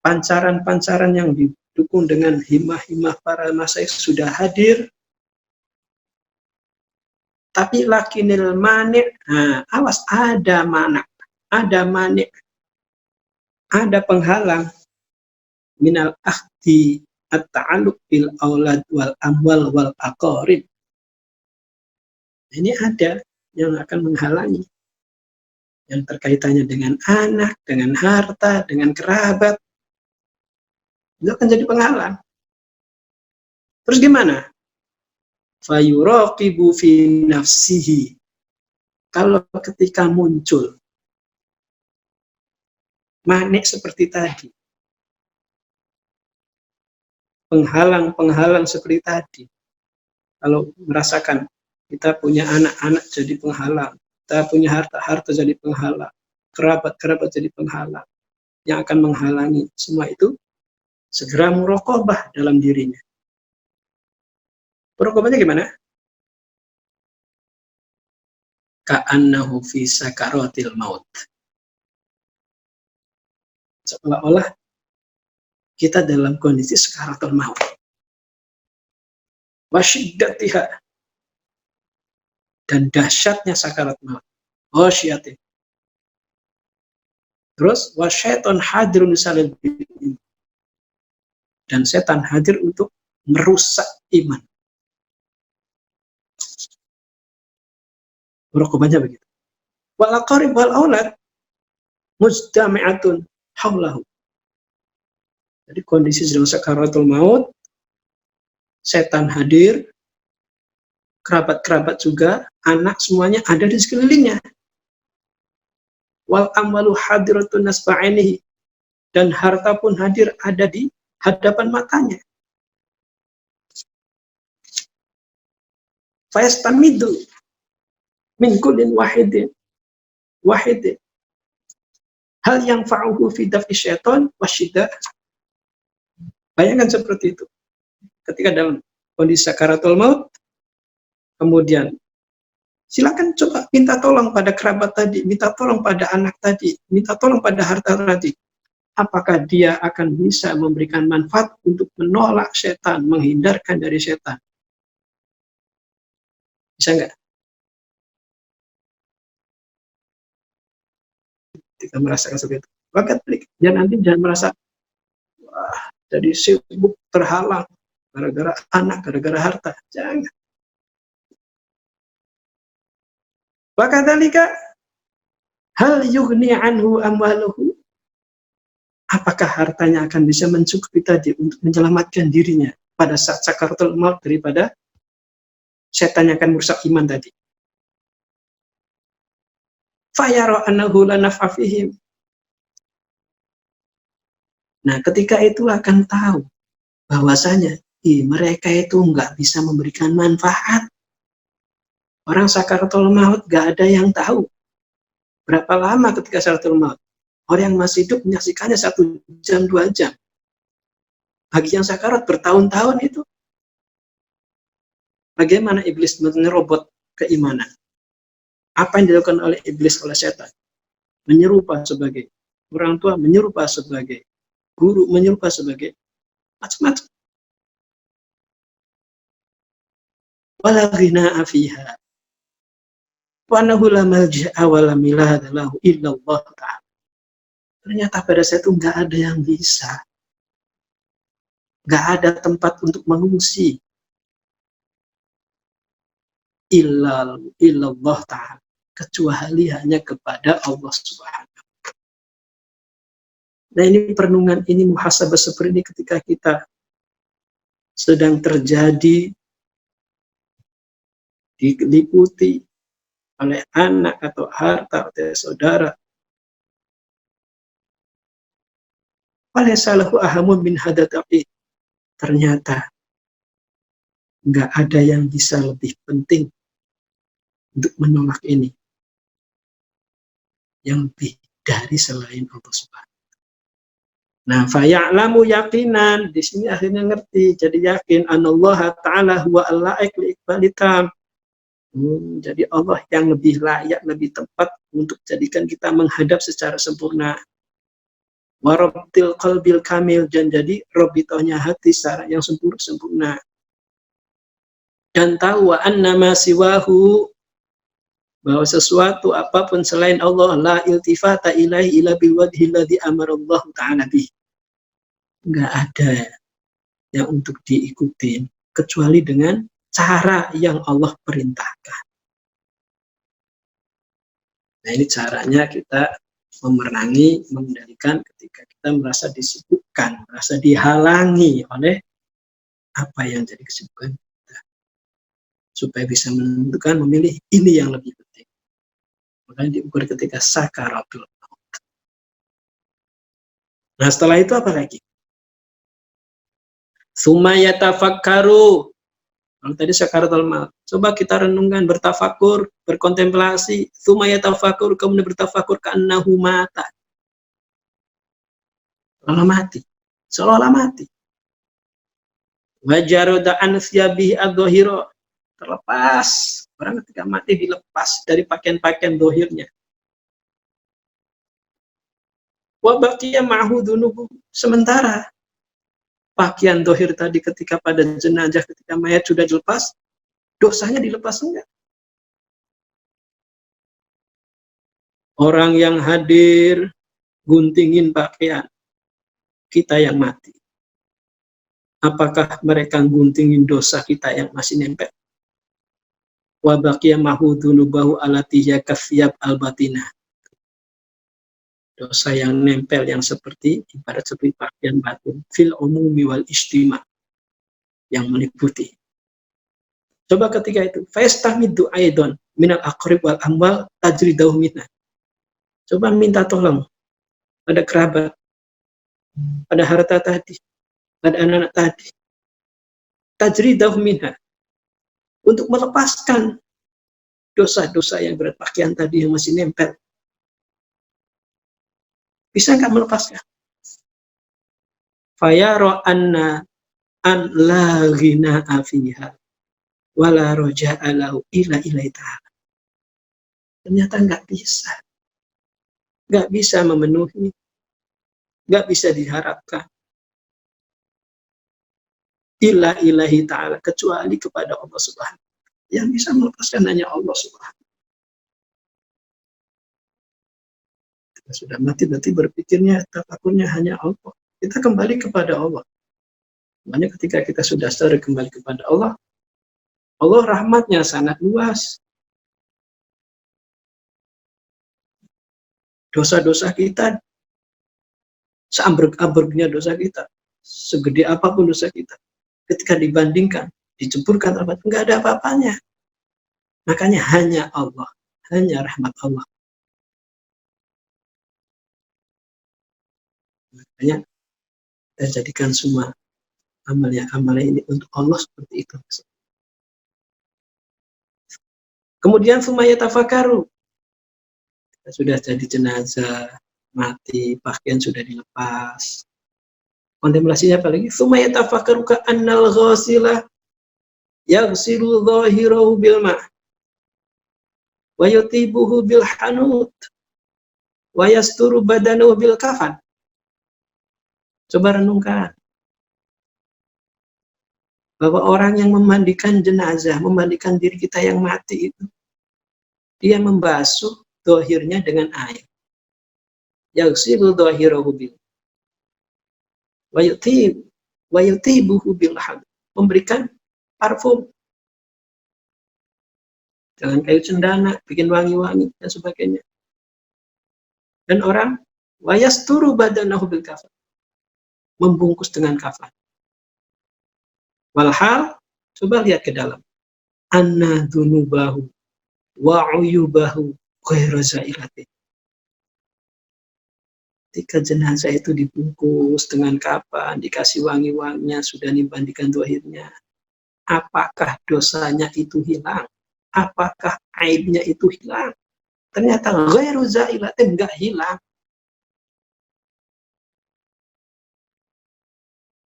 pancaran-pancaran yang didukung dengan himah-himah para masyayikh sudah hadir. Tapi lakinil mani', awas, ada mana, ada mani', ada penghalang minal akhdi at-ta'alluq bil aulad wal amwal wal aqarib. Ini ada yang akan menghalangi yang terkaitannya dengan anak, dengan harta, dengan kerabat. Itu akan jadi penghalang. Terus gimana? Fayuraqibu fi nafsihi. Kalau ketika muncul manik seperti tadi, penghalang-penghalang seperti tadi, kalau merasakan kita punya anak-anak jadi penghalang, kita punya harta-harta jadi penghalang, kerabat-kerabat jadi penghalang, yang akan menghalangi semua itu, segera muraqabah dalam dirinya. Muraqabahnya gimana? Ka'annahu fi sakaratil maut. Seolah-olah kita dalam kondisi sakaratul maut. Wasyiddatiha. Dan dahsyatnya sakarat maut. Wasyiddatiha. Terus wasyaiton hadirun salil bi'in. Dan setan hadir untuk merusak iman. Muraqabahnya begitu. Wal aqarib wal aulad mujtami'atun haulahu. Jadi kondisi sedang sakaratul maut, setan hadir, kerabat-kerabat juga, anak semuanya ada di sekelilingnya. Wal amwalu hadiratun nasba'inihi. Dan harta pun hadir ada di hadapan matanya. Fayastamidu min kullin wahidin. Hal yang fa'uhu fi daf'i syaitan wasyiddah. Bayangkan seperti itu. Ketika dalam kondisi sakaratul maut, kemudian silakan coba minta tolong pada kerabat tadi, minta tolong pada anak tadi, minta tolong pada harta tadi. Apakah dia akan bisa memberikan manfaat untuk menolak setan, menghindarkan dari setan? Bisa nggak? Kita merasakan seperti itu. Maka jangan merasa wah, jadi sibuk terhalang gara-gara anak, gara-gara harta. Jangan. Wakadzalika hal yughni anhu amwaluhu. Apakah hartanya akan bisa mencukupi tadi untuk menyelamatkan dirinya pada saat sakaratul maut daripada setan yang akan merusak iman tadi? Fayara annahu la naf'a fihim. Nah, ketika itu akan tahu bahwasanya mereka itu nggak bisa memberikan manfaat. Orang sakaratul maut nggak ada yang tahu berapa lama ketika sakaratul maut. Orang yang masih hidup menyaksikannya 1 jam, 2 jam. Bagi yang sakarat bertahun-tahun itu, bagaimana iblis menyerobot keimanan? Apa yang dilakukan oleh iblis, oleh setan? Menyerupa sebagai orang tua, menyerupa sebagai guru, menyerupa sebagai macam-macam. Wala ghina'a fiha wa annahu la malja'a wa la milada lahu illa Allah ta'ala. Ternyata pada saat itu nggak ada yang bisa, nggak ada tempat untuk mengungsi illallah ta'ala, kecuali hanya kepada Allah Subhanahu. Nah, ini perenungan ini, muhasabah seperti ini ketika kita sedang terjadi, diliputi oleh anak atau harta atau saudara. Walaisalahu ahamun min hadata'i. Ternyata nggak ada yang bisa lebih penting untuk menolak ini yang lebih dari selain Allah Subhanahu. Nah, faya'lamu yaqinan, di sini akhirnya ngerti, jadi yakin anallaha ta'ala huwa al-la'iq li iqbalitam. Jadi Allah yang lebih layak, lebih tepat untuk jadikan kita menghadap secara sempurna. Warabtil qalbil kamil, dan jadi robitohnya hati secara yang sempurna. Dan tahu wa annama siwahu, bahwa sesuatu apapun selain Allah, la iltifata ilaihi ila bilwadhi alladhi amarallahu ta'ala bih. Enggak ada yang untuk diikuti kecuali dengan cara yang Allah perintahkan. Nah, ini caranya kita memerangi, mengendalikan ketika kita merasa disibukkan, merasa dihalangi oleh apa yang jadi kesibukan kita, supaya bisa menentukan, memilih ini yang lebih penting. Makanya diukur ketika sakaratul maut. Nah, setelah itu apa lagi? Tsumma yatafakkaru. Kalau tadi sakaratul maut, coba kita renungkan, bertafakur, berkontemplasi. Tsumma yatafakkaru, kemudian bertafakur ka'annahu mata. Seolah mati. Seolah mati. Wajaroda an thiyabihi ad-dhahira. Terlepas. Orang ketika mati dilepas dari pakaian-pakaian dohirnya. Wa baqiya ma'hu dhunubu. Sementara pakaian dohir tadi ketika pada jenazah, ketika mayat sudah dilepas, dosanya dilepas enggak? Orang yang hadir guntingin pakaian kita yang mati. Apakah mereka guntingin dosa kita yang masih nempel? Wa baqiya ma'hu dhunubahu allati yakafiyab al-batinah. Dosa yang nempel yang seperti ibarat seperti pakaian batin, fil umumi wal istima, yang meliputi. Coba ketika itu, fastamidu aidon minal aqrib wal amwal tajridahu minna. Coba minta tolong pada kerabat, pada harta tadi, pada anak-anak tadi, tajridahu minna, untuk melepaskan dosa-dosa yang berat, pakaian tadi yang masih nempel. Bisa nggak melepaskan? Fayaro anna an la ghina'a fiha wala roja'a lahu ila ilaihi ta'ala. Ternyata nggak bisa. Nggak bisa memenuhi. Nggak bisa diharapkan. Ila ilahi ta'ala, kecuali kepada Allah Subhanahu. Yang bisa melepaskan hanya Allah Subhanahu. Sudah mati berarti berpikirnya, tafakurnya hanya Allah. Kita kembali kepada Allah. Makanya ketika kita sudah sadar kembali kepada Allah, Allah rahmatnya sangat luas. Dosa-dosa kita, seambrek-ambreknya dosa kita, segede apapun dosa kita, ketika dibandingkan, dicempurkan, enggak ada apa-apanya. Makanya hanya Allah, hanya rahmat Allah. Makanya kita jadikan semua amalnya ini untuk Allah seperti itu. Kemudian sumaya tafakaru. Kita sudah jadi jenazah, mati, pakaian sudah dilepas. Kontemplasinya apa lagi? Tsumma yatafakkaru ka annal ghasila yaghsilu dhahirahu bil ma' wa yutibuhu bil hanut wa yasturu badanahu bil kafan. Coba renungkan bahwa orang yang memandikan jenazah, memandikan diri kita yang mati itu, dia membasuh dohirnya dengan air. Yaghsilu dhahirahu bil wa yutibuhu bil hanut. Memberikan parfum dengan kayu cendana, bikin wangi-wangi dan sebagainya. Dan orang wayasturu badanahu bil kafan, membungkus dengan kafan. Walhal, coba lihat ke dalam. Anna dunubahu wa uyubahu ghairu zairatin. Ketika jenazah itu dibungkus dengan kafan, dikasih wangi-wanginya, sudah dimandikan dohirnya, apakah dosanya itu hilang? Apakah aibnya itu hilang? Ternyata ghairu zairatin, enggak hilang.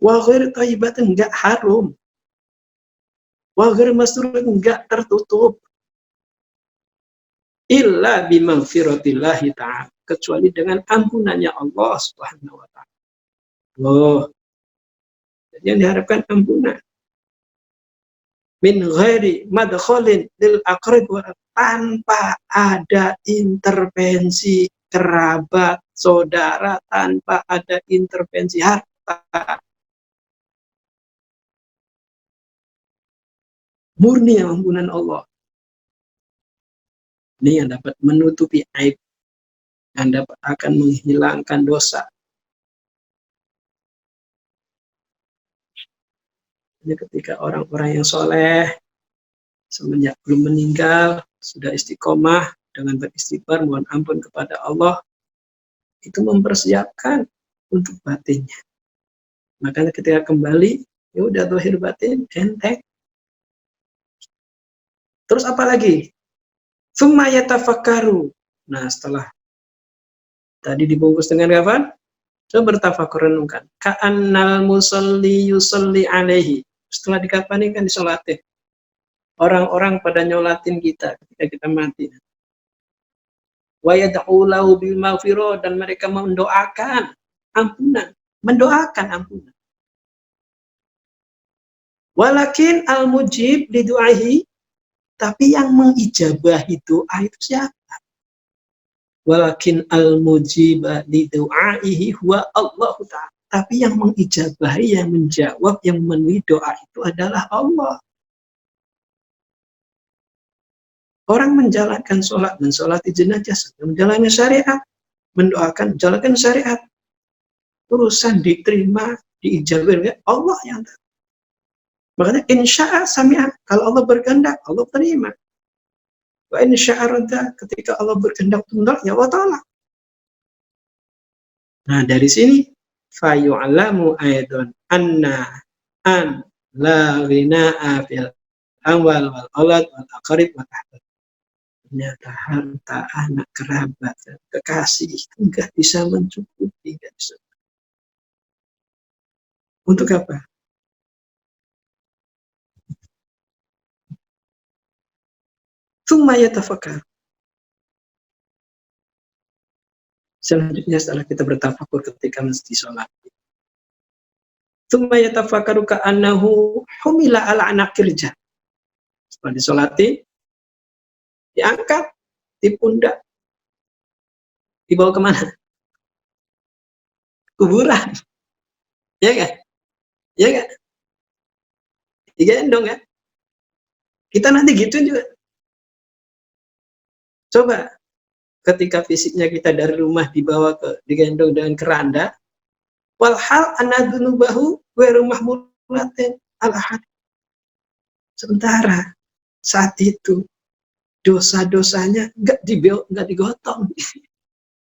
Wa ghairu thayyibatin, enggak harum. Wa ghairu masrurin, enggak tertutup. Illa bimaghfiratillahi ta'ala, kecuali dengan ampunannya Allah Subhanahu wa ta'ala. Loh, yang diharapkan ampunan. Min ghairi madkhalin lil aqrib, tanpa ada intervensi kerabat, saudara, tanpa ada intervensi harta. Murni ampunan Allah. Ini yang dapat menutupi aib, yang dapat akan menghilangkan dosa. Ini ketika orang-orang yang soleh, semenjak belum meninggal, sudah istiqomah dengan beristighfar, mohon ampun kepada Allah, itu mempersiapkan untuk batinnya. Makanya ketika kembali, ya udah zahir batin, enteng. Terus apa lagi? Tsumma yatafakkaru. Nah, setelah tadi dibungkus dengan kafan, coba bertafakur, renungkan. Ka'annal musalli yusalli alaihi. Setelah dikafani kan disolatin. Orang-orang pada nyolatin kita ketika kita mati. Wa yad'u lahu bil maghfirah, dan mereka mendoakan ampunan, mendoakan ampunan. Walakin al-mujib li du'ahi, tapi yang mengijabahi doa itu siapa? Walakin al-mujib li du'aihi huwa Allah Ta'ala. Tapi yang mengijabahi, yang menjawab, yang memenuhi doa itu adalah Allah. Orang menjalankan sholat, mensolati jenazah, menjalankan syariat, mendoakan, menjalankan syariat. Urusan diterima, diijabah, Allah yang tahu. Makanya insya'a sami'a, kalau Allah berkehendak, Allah terima. Wa insya'a radda, ketika Allah berkehendak tunda, ya Allah tolak. Nah, dari sini fayu'lamu aidon anna an la ghina'a fil amwal wal aulad wal aqarib wal ahbab. Ternyata harta, anak, kerabat, kekasih itu enggak bisa mencukupi, enggak bisa. Untuk apa? Tsumma yatafakkar. Selanjutnya setelah kita bertafakur ketika mesti sholat. Tsumma yatafakkaru ka'annahu humila ala anaqirja. Setelah disolati, diangkat di pundak, dibawa kemana? Kuburan. Ya kan? Ya kan? Digendong ya? Kita nanti gituin juga. Coba ketika fisiknya kita dari rumah dibawa ke digendong dengan keranda, walhal anadunubahu wa rumah mulatin al-ahad. Sementara saat itu dosa-dosanya nggak digotong.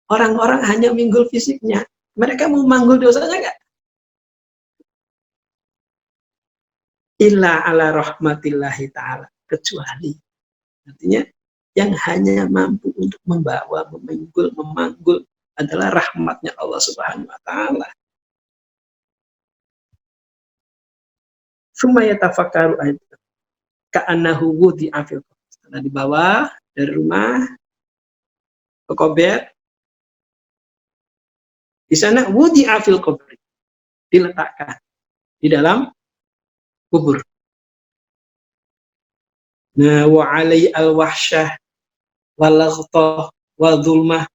Orang-orang hanya minggul fisiknya. Mereka mau manggul dosanya nggak? Illa ala rahmatillahi ta'ala. Kecuali. Artinya yang hanya mampu untuk membawa, memanggul adalah rahmatnya Allah Subhanahu wa ta'ala. Summa yatafakkaru ayat ka'annahu wudi'a fil qabr. Setelah dibawa dari rumah ke Kober, di sana wudi'a fil qabr, diletakkan di dalam kubur. Nah, wa alai al-wahsyah wal-laghthah wa dhulmah.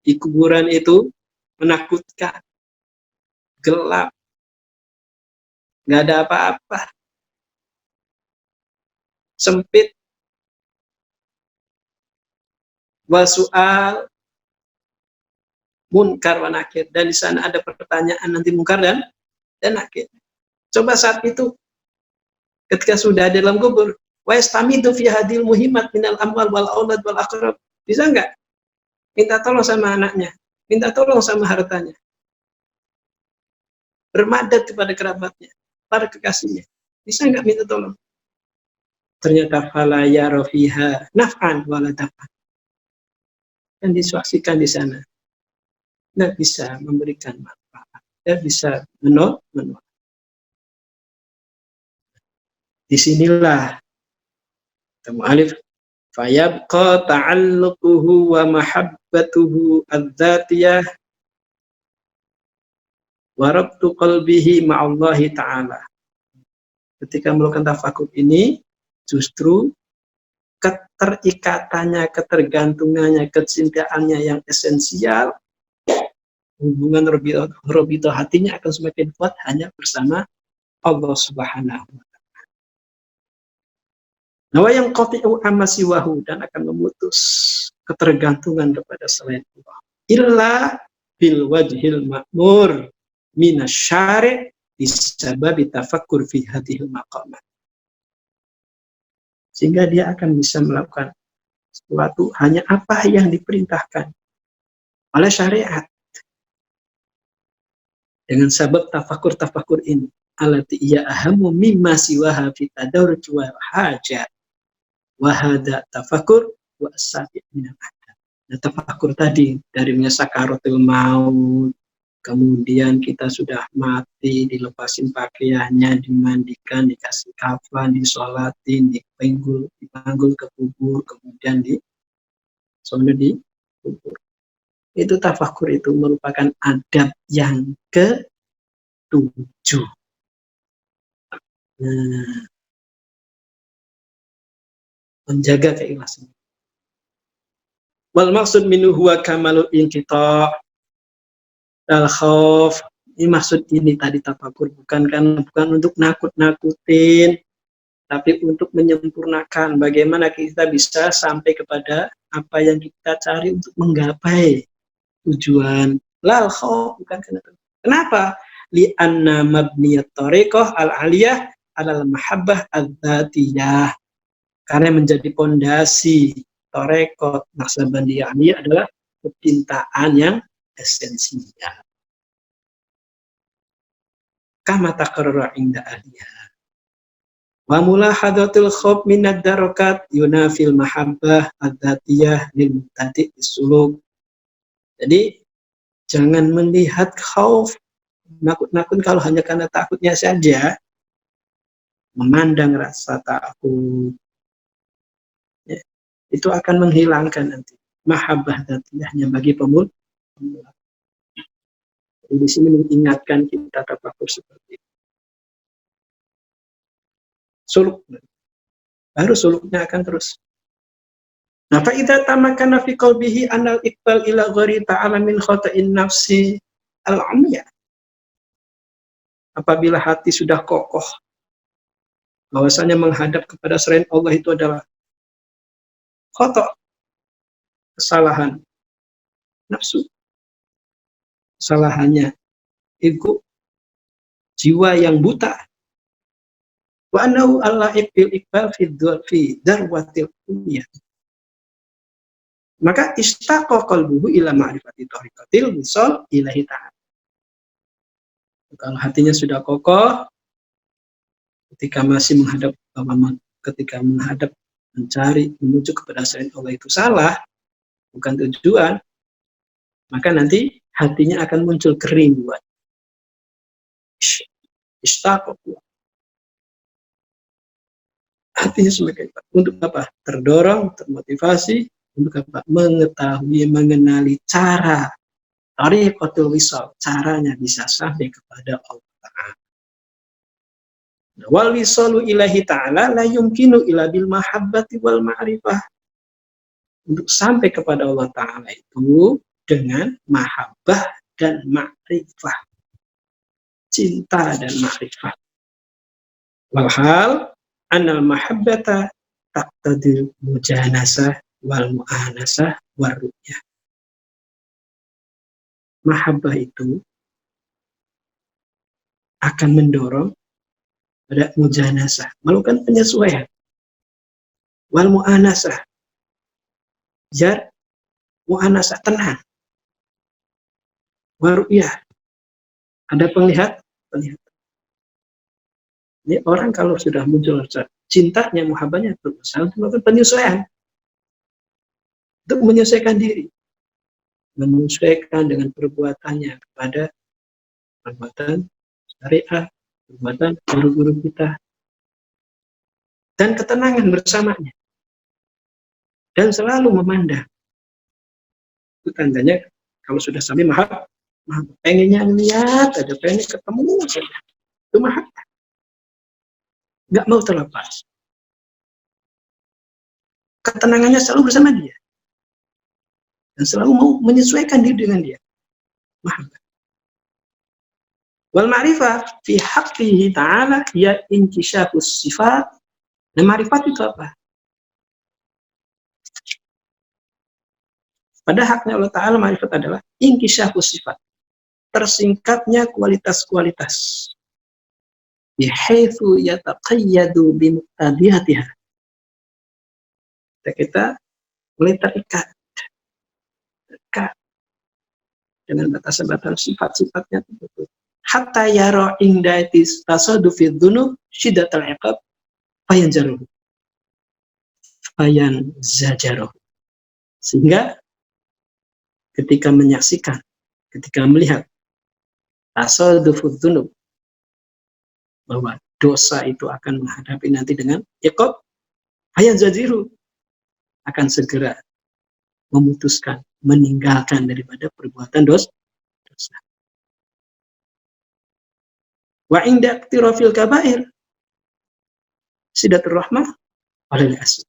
Di kuburan itu menakutkan, gelap, nggak ada apa-apa, sempit, wasu'al munkar wa nakir, dan di sana ada pertanyaan nanti munkar dan nakir. Coba saat itu ketika sudah ada dalam kubur, wa yastamidu fi hadil muhimmat minal amwal wal aulad wal aqrab, bisa nggak minta tolong sama anaknya, minta tolong sama hartanya, bermadat kepada kerabatnya, para kekasihnya, bisa nggak minta tolong? Ternyata fala yara fiha naf'an wala daf'an, dan disuaksikan di sana nggak bisa memberikan manfaat, dan bisa menolak. Disinilah mu'allif fayabqa ta'alluquhu wa mahabbatuhu adzatiyah wa rabtu qalbihi ma'allahi ta'ala. Ketika melakukan tafakur ini, justru keterikatannya, ketergantungannya, kecintaannya yang esensial, hubungan robito hatinya akan semakin kuat hanya bersama Allah Subhanahu wa ta'ala. Nawa yang qati'u amma siwahu, dan akan memutus ketergantungan kepada selain Allah. Illa bil wajhil ma'mur minasyari' bisababi tafakkur fi hadhil maqamat. Sehingga dia akan bisa melakukan sesuatu hanya apa yang diperintahkan oleh syariat. Dengan sebab tafakur ini, alati iya ahamu mimma siwaha fi tadarruj wa hajat. Wahada tafakur wa asabi' minal adab. Nah, tafakur tadi dari sakaratul maut, kemudian kita sudah mati, dilepasin pakaiannya, dimandikan, dikasih kafan, disolatin, dipanggul ke kubur, kemudian di kubur. Itu tafakur, itu merupakan adab yang ke-7. Nah, menjaga keikhlasan. Wal maksud minhu huwa kamalul inqita' al khauf. Ini maksud ini tadi tafakur bukan untuk nakut-nakutin, tapi untuk menyempurnakan bagaimana kita bisa sampai kepada apa yang kita cari untuk menggapai tujuan. Lal khauf, bukan kenapa? Li'anna mabniyat thariqah al-aliyah alal mahabbah adzatiyah. Karena menjadi pondasi thariqah naqsabandiyah ini adalah kecintaan yang esensial. Kama taqarrara inda ahliha. Wa mulahadatul khauf min ad-darakat yunafil mahabbah adzatiyah lil mubtadi' suluk. Jadi jangan melihat khauf, nakut-nakut kalau hanya karena takutnya saja, memandang rasa takut, ya, itu akan menghilangkan nanti mahabbah dzatiyahnya bagi pemula. Di sini mengingatkan kita tafakur seperti itu. Suluk, baru suluknya akan terus. Nah, fa idza tamakkana fi qalbihi anal iqbal ila ghairi ta'ala min khata'in nafsi al-'amya. Apabila hati sudah kokoh bahwasanya menghadap kepada selain Allah itu adalah khata', kesalahan nafsu, kesalahannya ego, jiwa yang buta. Wa annahu al-la'ib bil iqbal fi darwatil dunya. Maka istaqa qalbuhu ila ma'rifati thariqatil wisal ilahi ta'ala. Kalau hatinya sudah kokoh, ketika masih menghadap mencari menuju kepada selain Allah itu salah, bukan tujuan, maka nanti hatinya akan muncul kerinduan. Istaqa, Artinya sebagai untuk apa? Terdorong, termotivasi untuk apa? Mengetahui, mengenali cara tariqatul wisal, caranya bisa sampai kepada Allah Ta'ala. Wal wisalu ilahi ta'ala la yumkinu illa bil mahabbati wal ma'rifah. Untuk sampai kepada Allah Ta'ala itu dengan mahabbah dan ma'rifah. Cinta dan ma'rifah. Walhal anal mahabbata taqtadil mujanasah wal mu'anasah wal ru'yah. Mahabbah itu akan mendorong pada mujanasah, melakukan penyesuaian. Wal mu'anasah, jar mu'anasah, tenang. Wal ru'yah, ada penglihatan. Ini orang kalau sudah muncul cintanya, muhabbahnya, berusaha untuk melakukan penyesuaian. Untuk menyesuaikan diri. Menyesuaikan dengan perbuatannya kepada perbuatan syariah, perbuatan guru-guru kita. Dan ketenangan bersamanya. Dan selalu memandang. Itu tandanya kalau sudah sampai mahabbah, pengennya lihat, ada pengen ketemu saja. Itu mahabbah. Nggak mau terlepas. Ketenangannya selalu bersama dia. Dan selalu mau menyesuaikan diri dengan dia. Mahabbah. Wal ma'rifah fi haqqihi ta'ala ya inkisyafus sifat. Nah, ma'rifat itu apa? Pada haknya Allah Ta'ala, ma'rifat adalah inkisyafus sifat. Tersingkatnya kualitas-kualitas. Bihaitsu yataqayyadu bimuqtadiyatiha. Kita mulai terikat dengan batasan-batasan sifat-sifatnya tersebut. Hatta yara indaitis tasadufi dzunub syiddatal iqab fayanzaruhu. Fayanzajaruhu. Sehingga ketika menyaksikan, ketika melihat tasadufu dzunub, bahwa dosa itu akan menghadapi nanti dengan iqab, fayanzajiru, akan segera memutuskan, meninggalkan daripada perbuatan dosa. Wa inda iktirafil kabair sidatur rahmah alal asl.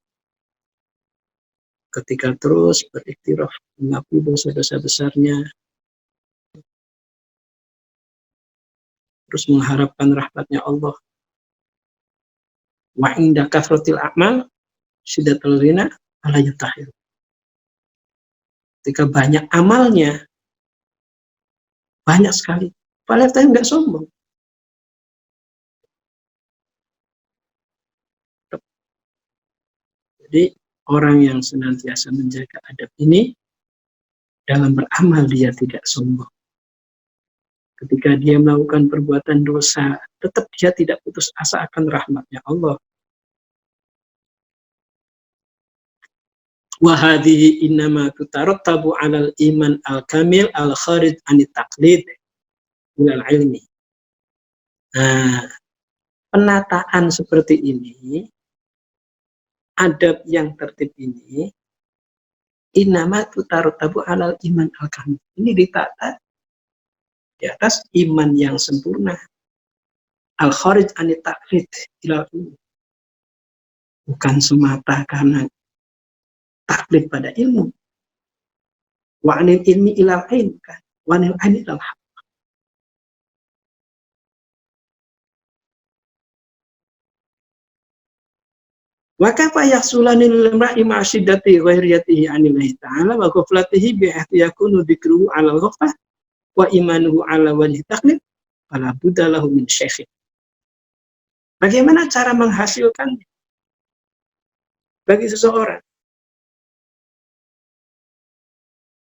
Ketika terus beriktiraf mengakui dosa-dosa besarnya, terus mengharapkan rahmatnya Allah. Wa inda kathratil a'mal sidatul ghina ala yutahhir. Ketika banyak amalnya, banyak sekali, padahal enggak sombong. Jadi orang yang senantiasa menjaga adab ini, dalam beramal dia tidak sombong. Ketika dia melakukan perbuatan dosa, tetap dia tidak putus asa akan rahmatnya Allah. Wa hadhihi innama tutarattabu 'alal iman al-kamil al-kharij 'anit taqlid ilal ilmi. Nah, penataan seperti ini, adab yang tertib ini, innama tutarattabu 'alal iman al-kamil. Ini ditata di atas iman yang sempurna. Al-kharij 'anit taqlid ilal ilmi. Bukan semata karena taklid pada ilmu. Wa 'anil ilmi ilal ain, kan? Wa 'anil ain ilal haq. Wa kafa yahsulanil mar'i ma'syiddati ghairiyatihi 'anillahi ta'ala wa ghaflatihi bi ihtiyakunu dzikruhu 'alal ghaflah wa imanuhu 'ala wajhi taklid fala budda lahu min syaikh. Bagaimana cara menghasilkan bagi seseorang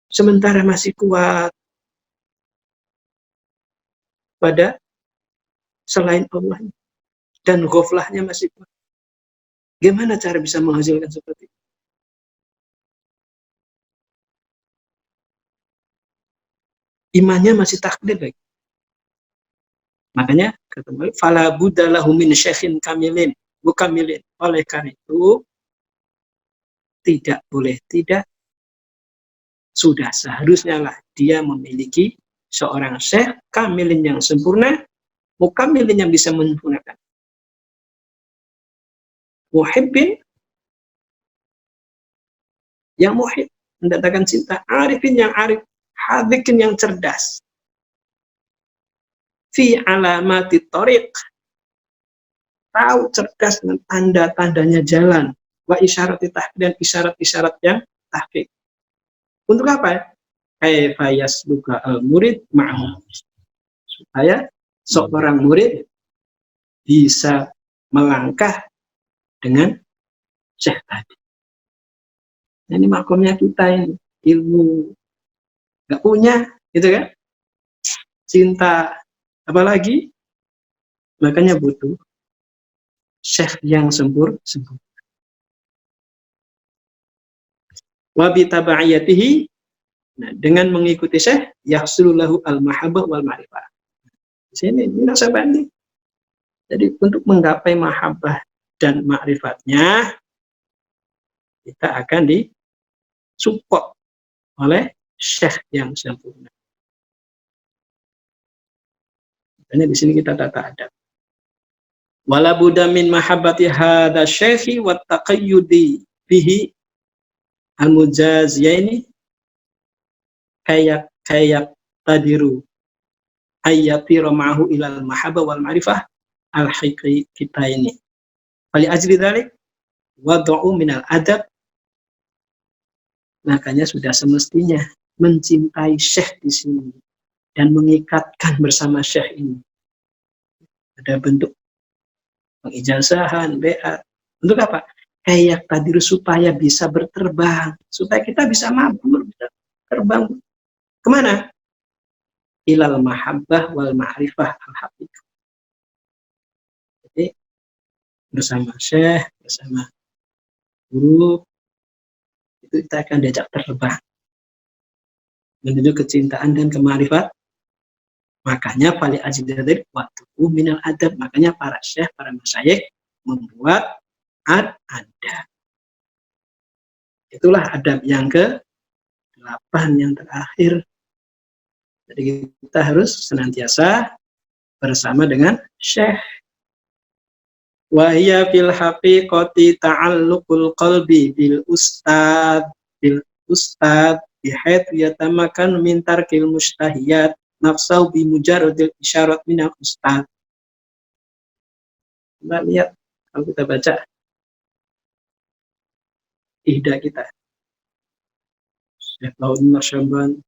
sementara masih kuat pada selain Allah dan ghaflahnya masih kuat? Gimana cara bisa menghasilkan seperti itu? Imannya masih taklid lagi. Makanya kata Malik, fala budda lahu min syaikhin kamilin mukamilin. Oleh karena itu tidak boleh tidak, sudah seharusnya lah dia memiliki seorang syekh kamilin yang sempurna, mukamilin yang bisa menyempurnakan. Muhibbin yang muhib, mendatangkan cinta, arifin yang arif, hadikin yang cerdas. Fi alamati thoriq, tahu cerdas dengan tanda-tandanya jalan, wa isyarati tahqiq, dan isyarat-isyarat yang tahqiq. Untuk apa? Kaifa yasluka al-murid ma'ahu, supaya seorang murid bisa melangkah dengan syekh tadi. Nah, ini makomnya kita ini, ilmu nggak punya, gitu kan? Cinta, apalagi, makanya butuh syekh yang sempurna. Wa bi tabaiyatihi, nah, dengan mengikuti syekh, yahsululahu al-mahabbah wal ma'rifah. Di sini munasabah. Jadi untuk menggapai mahabbah dan ma'rifatnya, kita akan disupport oleh syekh yang sempurna. Makanya di sini kita tata adab. Wala budda min mahabbati hadza syekhi wa taqayyudi bihi al-mujaziyaini kayak tadiru ayyatira ma'ahu ilal mahabbah wal ma'rifah al-haqiqi kita ini. Fali ajli dzalik wad'u minal adab, makanya sudah semestinya mencintai syekh di sini dan mengikatkan bersama syekh ini. Ada bentuk pengijazahan, beat. Untuk apa? Kayak tadi, supaya bisa berterbang, supaya kita bisa mabur, bisa terbang. Kemana? Ilal mahabbah wal ma'rifah al-haqiqah. Jadi bersama syekh, bersama guru, itu kita akan diajak terbang menuju kecintaan dan kemarifat. Makanya paling ajib dari waktu minal adab, makanya para syekh, para masyayikh membuat adab. Itulah adab yang ke-8 yang terakhir. Jadi kita harus senantiasa bersama dengan syekh. Wa hiya fil haqiqati ta'alluqul qalbi bil ustad bihayth yatamakan min tarkil mustahiyat nafsau bi mujarradil isyarat minal ustad. Kita lihat, kalau kita baca ihda kita, Syekh Laun Marsyaban,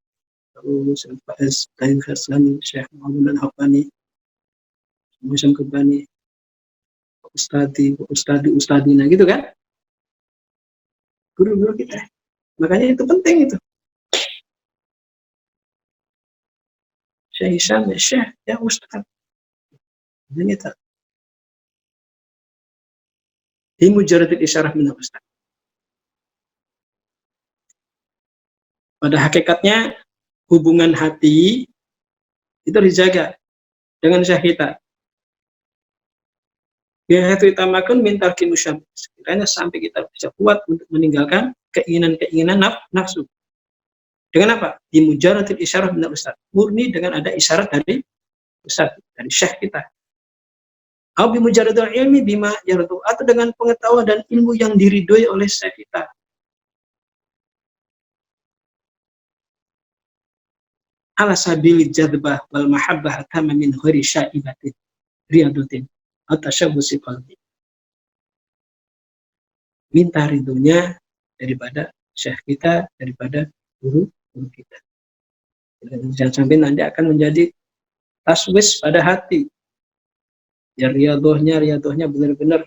lalu Syekh Faiz Tayyib Hassani, Syekh Muhammad Al-Hafani, Muhammad Kebani, ustadina, gitu kan? Guru-guru kita. Makanya itu penting itu. Syekh Hisham, ya Syekh, ya Ustaz. Ini tak. Hi mujarradil isyarah min Ustaz. Pada hakikatnya hubungan hati itu dijaga dengan syekh kita. Biar itu utamakan minta kimusyam. Sekiranya sampai kita bisa kuat untuk meninggalkan keinginan-keinginan nafsu. Dengan apa? Di mujarradil isyarah min Ustaz. Murni dengan ada isyarat dari Ustaz, dari syekh kita. Atau bi mujarradil ilmi bima yardu, atau dengan pengetahuan dan ilmu yang diridhoi oleh syekh kita. Ala sabili jadbah wal mahabbah atama min ghairi syaibatin riyadutin atau syabbusi qalbi. Minta ridhonya daripada syekh kita, daripada guru kita. Jangan sampai nanti akan menjadi taswis pada hati. Ya riyadohnya benar-benar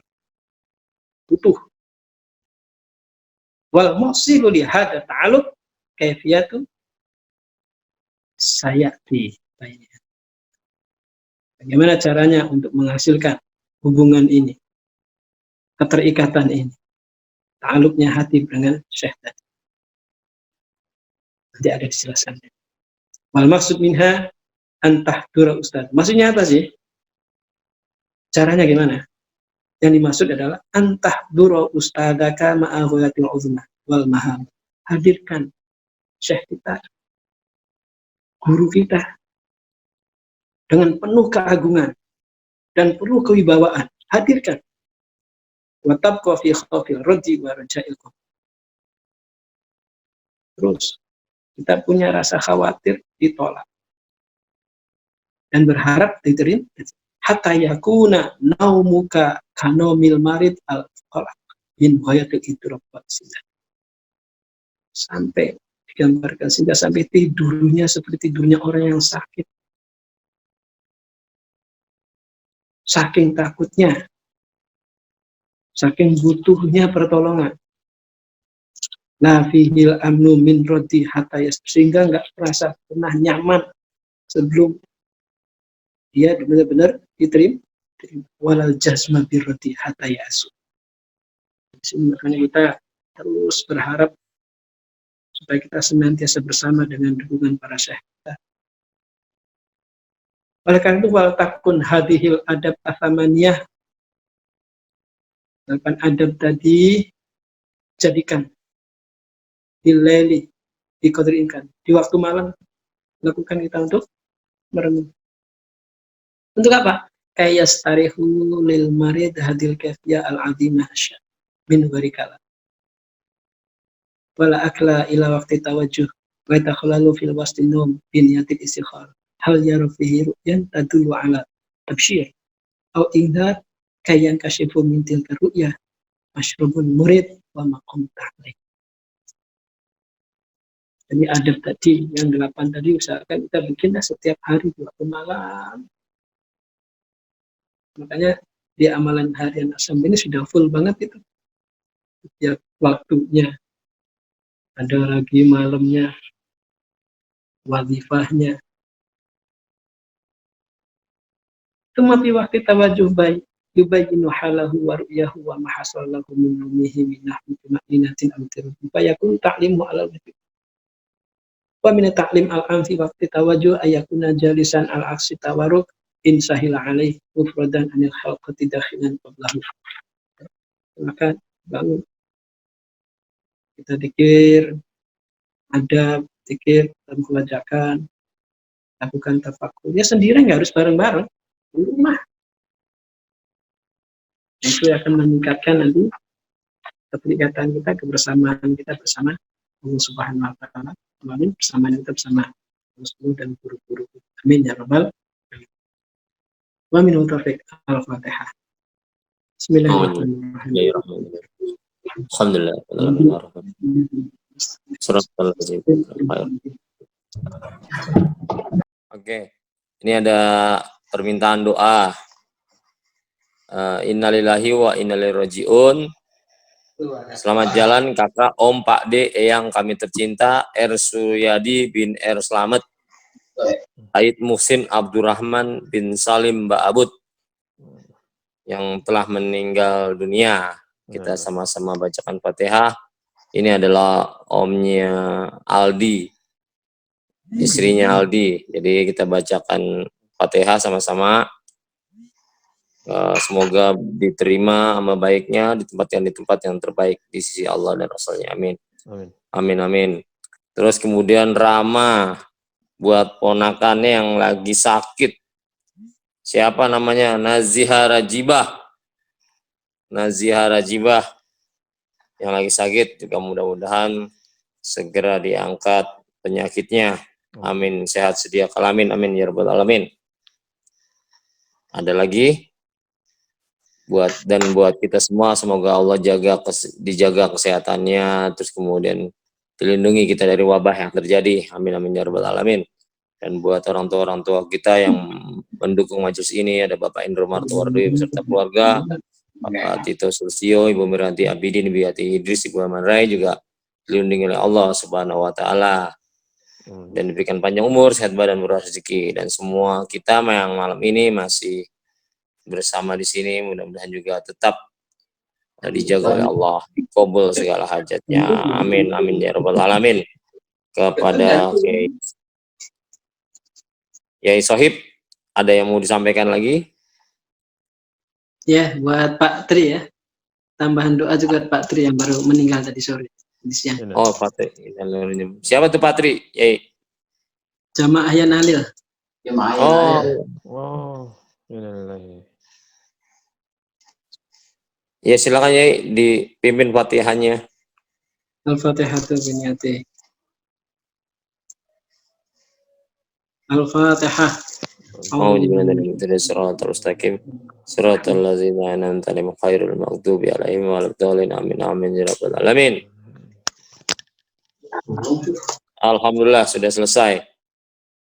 utuh. Wal muhsilu li hadza ta'alluq kaifiyatu sayati. Bagaimana caranya untuk menghasilkan hubungan ini, keterikatan ini, ta'alluqnya hati dengan syekh tadi. Nanti ada dijelaskan. Wal maksud minha antahdura ustaz. Maksudnya apa sih? Caranya gimana? Yang dimaksud adalah antah duro ustadaka ma'aghayatil uzma wal maham. Hadirkan syekh kita, guru kita dengan penuh keagungan dan penuh kewibawaan. Hadirkan. Wa tabqa fi khawfil raji wa raja'il qawm. Terus kita punya rasa khawatir ditolak dan berharap diterima. Hatta yakuna naumuka kanomil marid al-qalaq min ghayatil idrab wa sidah. Sampai digambarkan sehingga sampai tidurnya seperti tidurnya orang yang sakit. Saking takutnya, saking butuhnya pertolongan. La fihil amnu min rodi hatta sehingga nggak merasa pernah nyaman sebelum dia benar-benar diterima. Walal jazma birrodi hatta yasu. Makanya kita terus berharap supaya kita senantiasa bersama dengan dukungan para syekh kita. Oleh karena itu wal takun hadhil adab athamaniyah. 8 adab tadi jadikan dileli dikodrinkan di waktu malam, lakukan kita untuk merenung. Untuk apa? Kayastarihu lil marid hadil kafiyah al-azimah min barikala. Wala akla ila waqti tawajjuh wa takhallalu fil wasti num bin yatil istikhar. Hal yara fihi ru'yan tadullu ala tabsyir aw indar kayan kasyifu min tilka ru'yah masyrubun murid wa maqam ta'lim. Ini adab tadi, yang 8 tadi usahakan kita bikinlah setiap hari di waktu malam. Makanya di amalan harian Asam ini sudah full banget itu. Setiap waktunya. Ada lagi malamnya, wazifahnya. Tuma fi waqti tawajuh baik yubayyinu halahu wa ru'yahu wa mahasallahu min umihi min nahwi ma'inatin amtirun. Fayakun ta'limu ala al-fikr. Wa min ta'lim al-am fi waqti tawajjuh ayakuna jalisan al-aksi tawaruk in sahila alaih mufradan anil halqati dakhilan qablahu. Maka bangun kita zikir, adab, zikir, dan mulajakan, lakukan tafakur. Ya sendiri nggak harus bareng-bareng, di rumah. Itu akan meningkatkan nanti keterikatan kita, kebersamaan kita bersama Allah Subhanahu wa Ta'ala. Amin. Bersamaan kita bersama Allah dan guru-guru. Amin ya rabbal alamin. Wa minhu taufiq. Al-Fatihah. Bismillahirrahmanirrahim. Alhamdulillah. Oke, ini ada permintaan doa. Innalillahi wa inna ilaihi raji'un. Selamat jalan kakak, om, pak D, eyang kami tercinta, R. Suryadi bin R. Slamet, Said Muhsin Abdurrahman bin Salim Mbak Abud yang telah meninggal dunia. Kita sama-sama bacakan Fatihah. Ini adalah omnya Aldi, istrinya Aldi. Jadi kita bacakan Fatihah sama-sama. Semoga diterima amal baiknya di tempat yang terbaik di sisi Allah dan Rasulnya. Amin. Amin, amin. Terus kemudian Rama buat ponakannya yang lagi sakit. Siapa namanya? Naziha Rajibah. Naziha Rajibah yang lagi sakit juga mudah-mudahan segera diangkat penyakitnya. Amin. Sehat sedia kalamin. Amin ya rabbal alamin. Ada lagi? Buat kita semua, semoga Allah dijaga kesehatannya, terus kemudian dilindungi kita dari wabah yang terjadi. Amin amin ya rabbal alamin. Dan buat orang tua kita yang mendukung majelis ini, ada Bapak Indro Martowardi beserta keluarga, Bapak Tito Sulsio, Ibu Miranti Abidin, Ibu Yati Idris, Ibu Aman Rai juga dilindungi oleh Allah Subhanahu wa Ta'ala dan diberikan panjang umur, sehat badan, murah rezeki. Dan semua kita yang malam ini masih bersama di sini, mudah-mudahan juga tetap dijaga oleh Allah, dikabul segala hajatnya. Amin amin ya rabbal alamin. Kepada Yai Sohib, ada yang mau disampaikan lagi? Ya, buat Pak Tri ya. Tambahan doa juga Pak Tri yang baru meninggal tadi sore, di siang. Oh, Patri. Siapa tuh Patri? Yai. Jamaah Yan Alil. Oh, Oh, innalillahi. ya silakan Yai dipimpin Fatihahnya. Al-Fatihatu biniyati. Al-Fatihah. Shiratal mustaqim. Shiratal ladzina an'amta alaihim ghairil maghdubi alaihim waladdallin. Amin amin ya rabbal alamin. Alhamdulillah sudah selesai.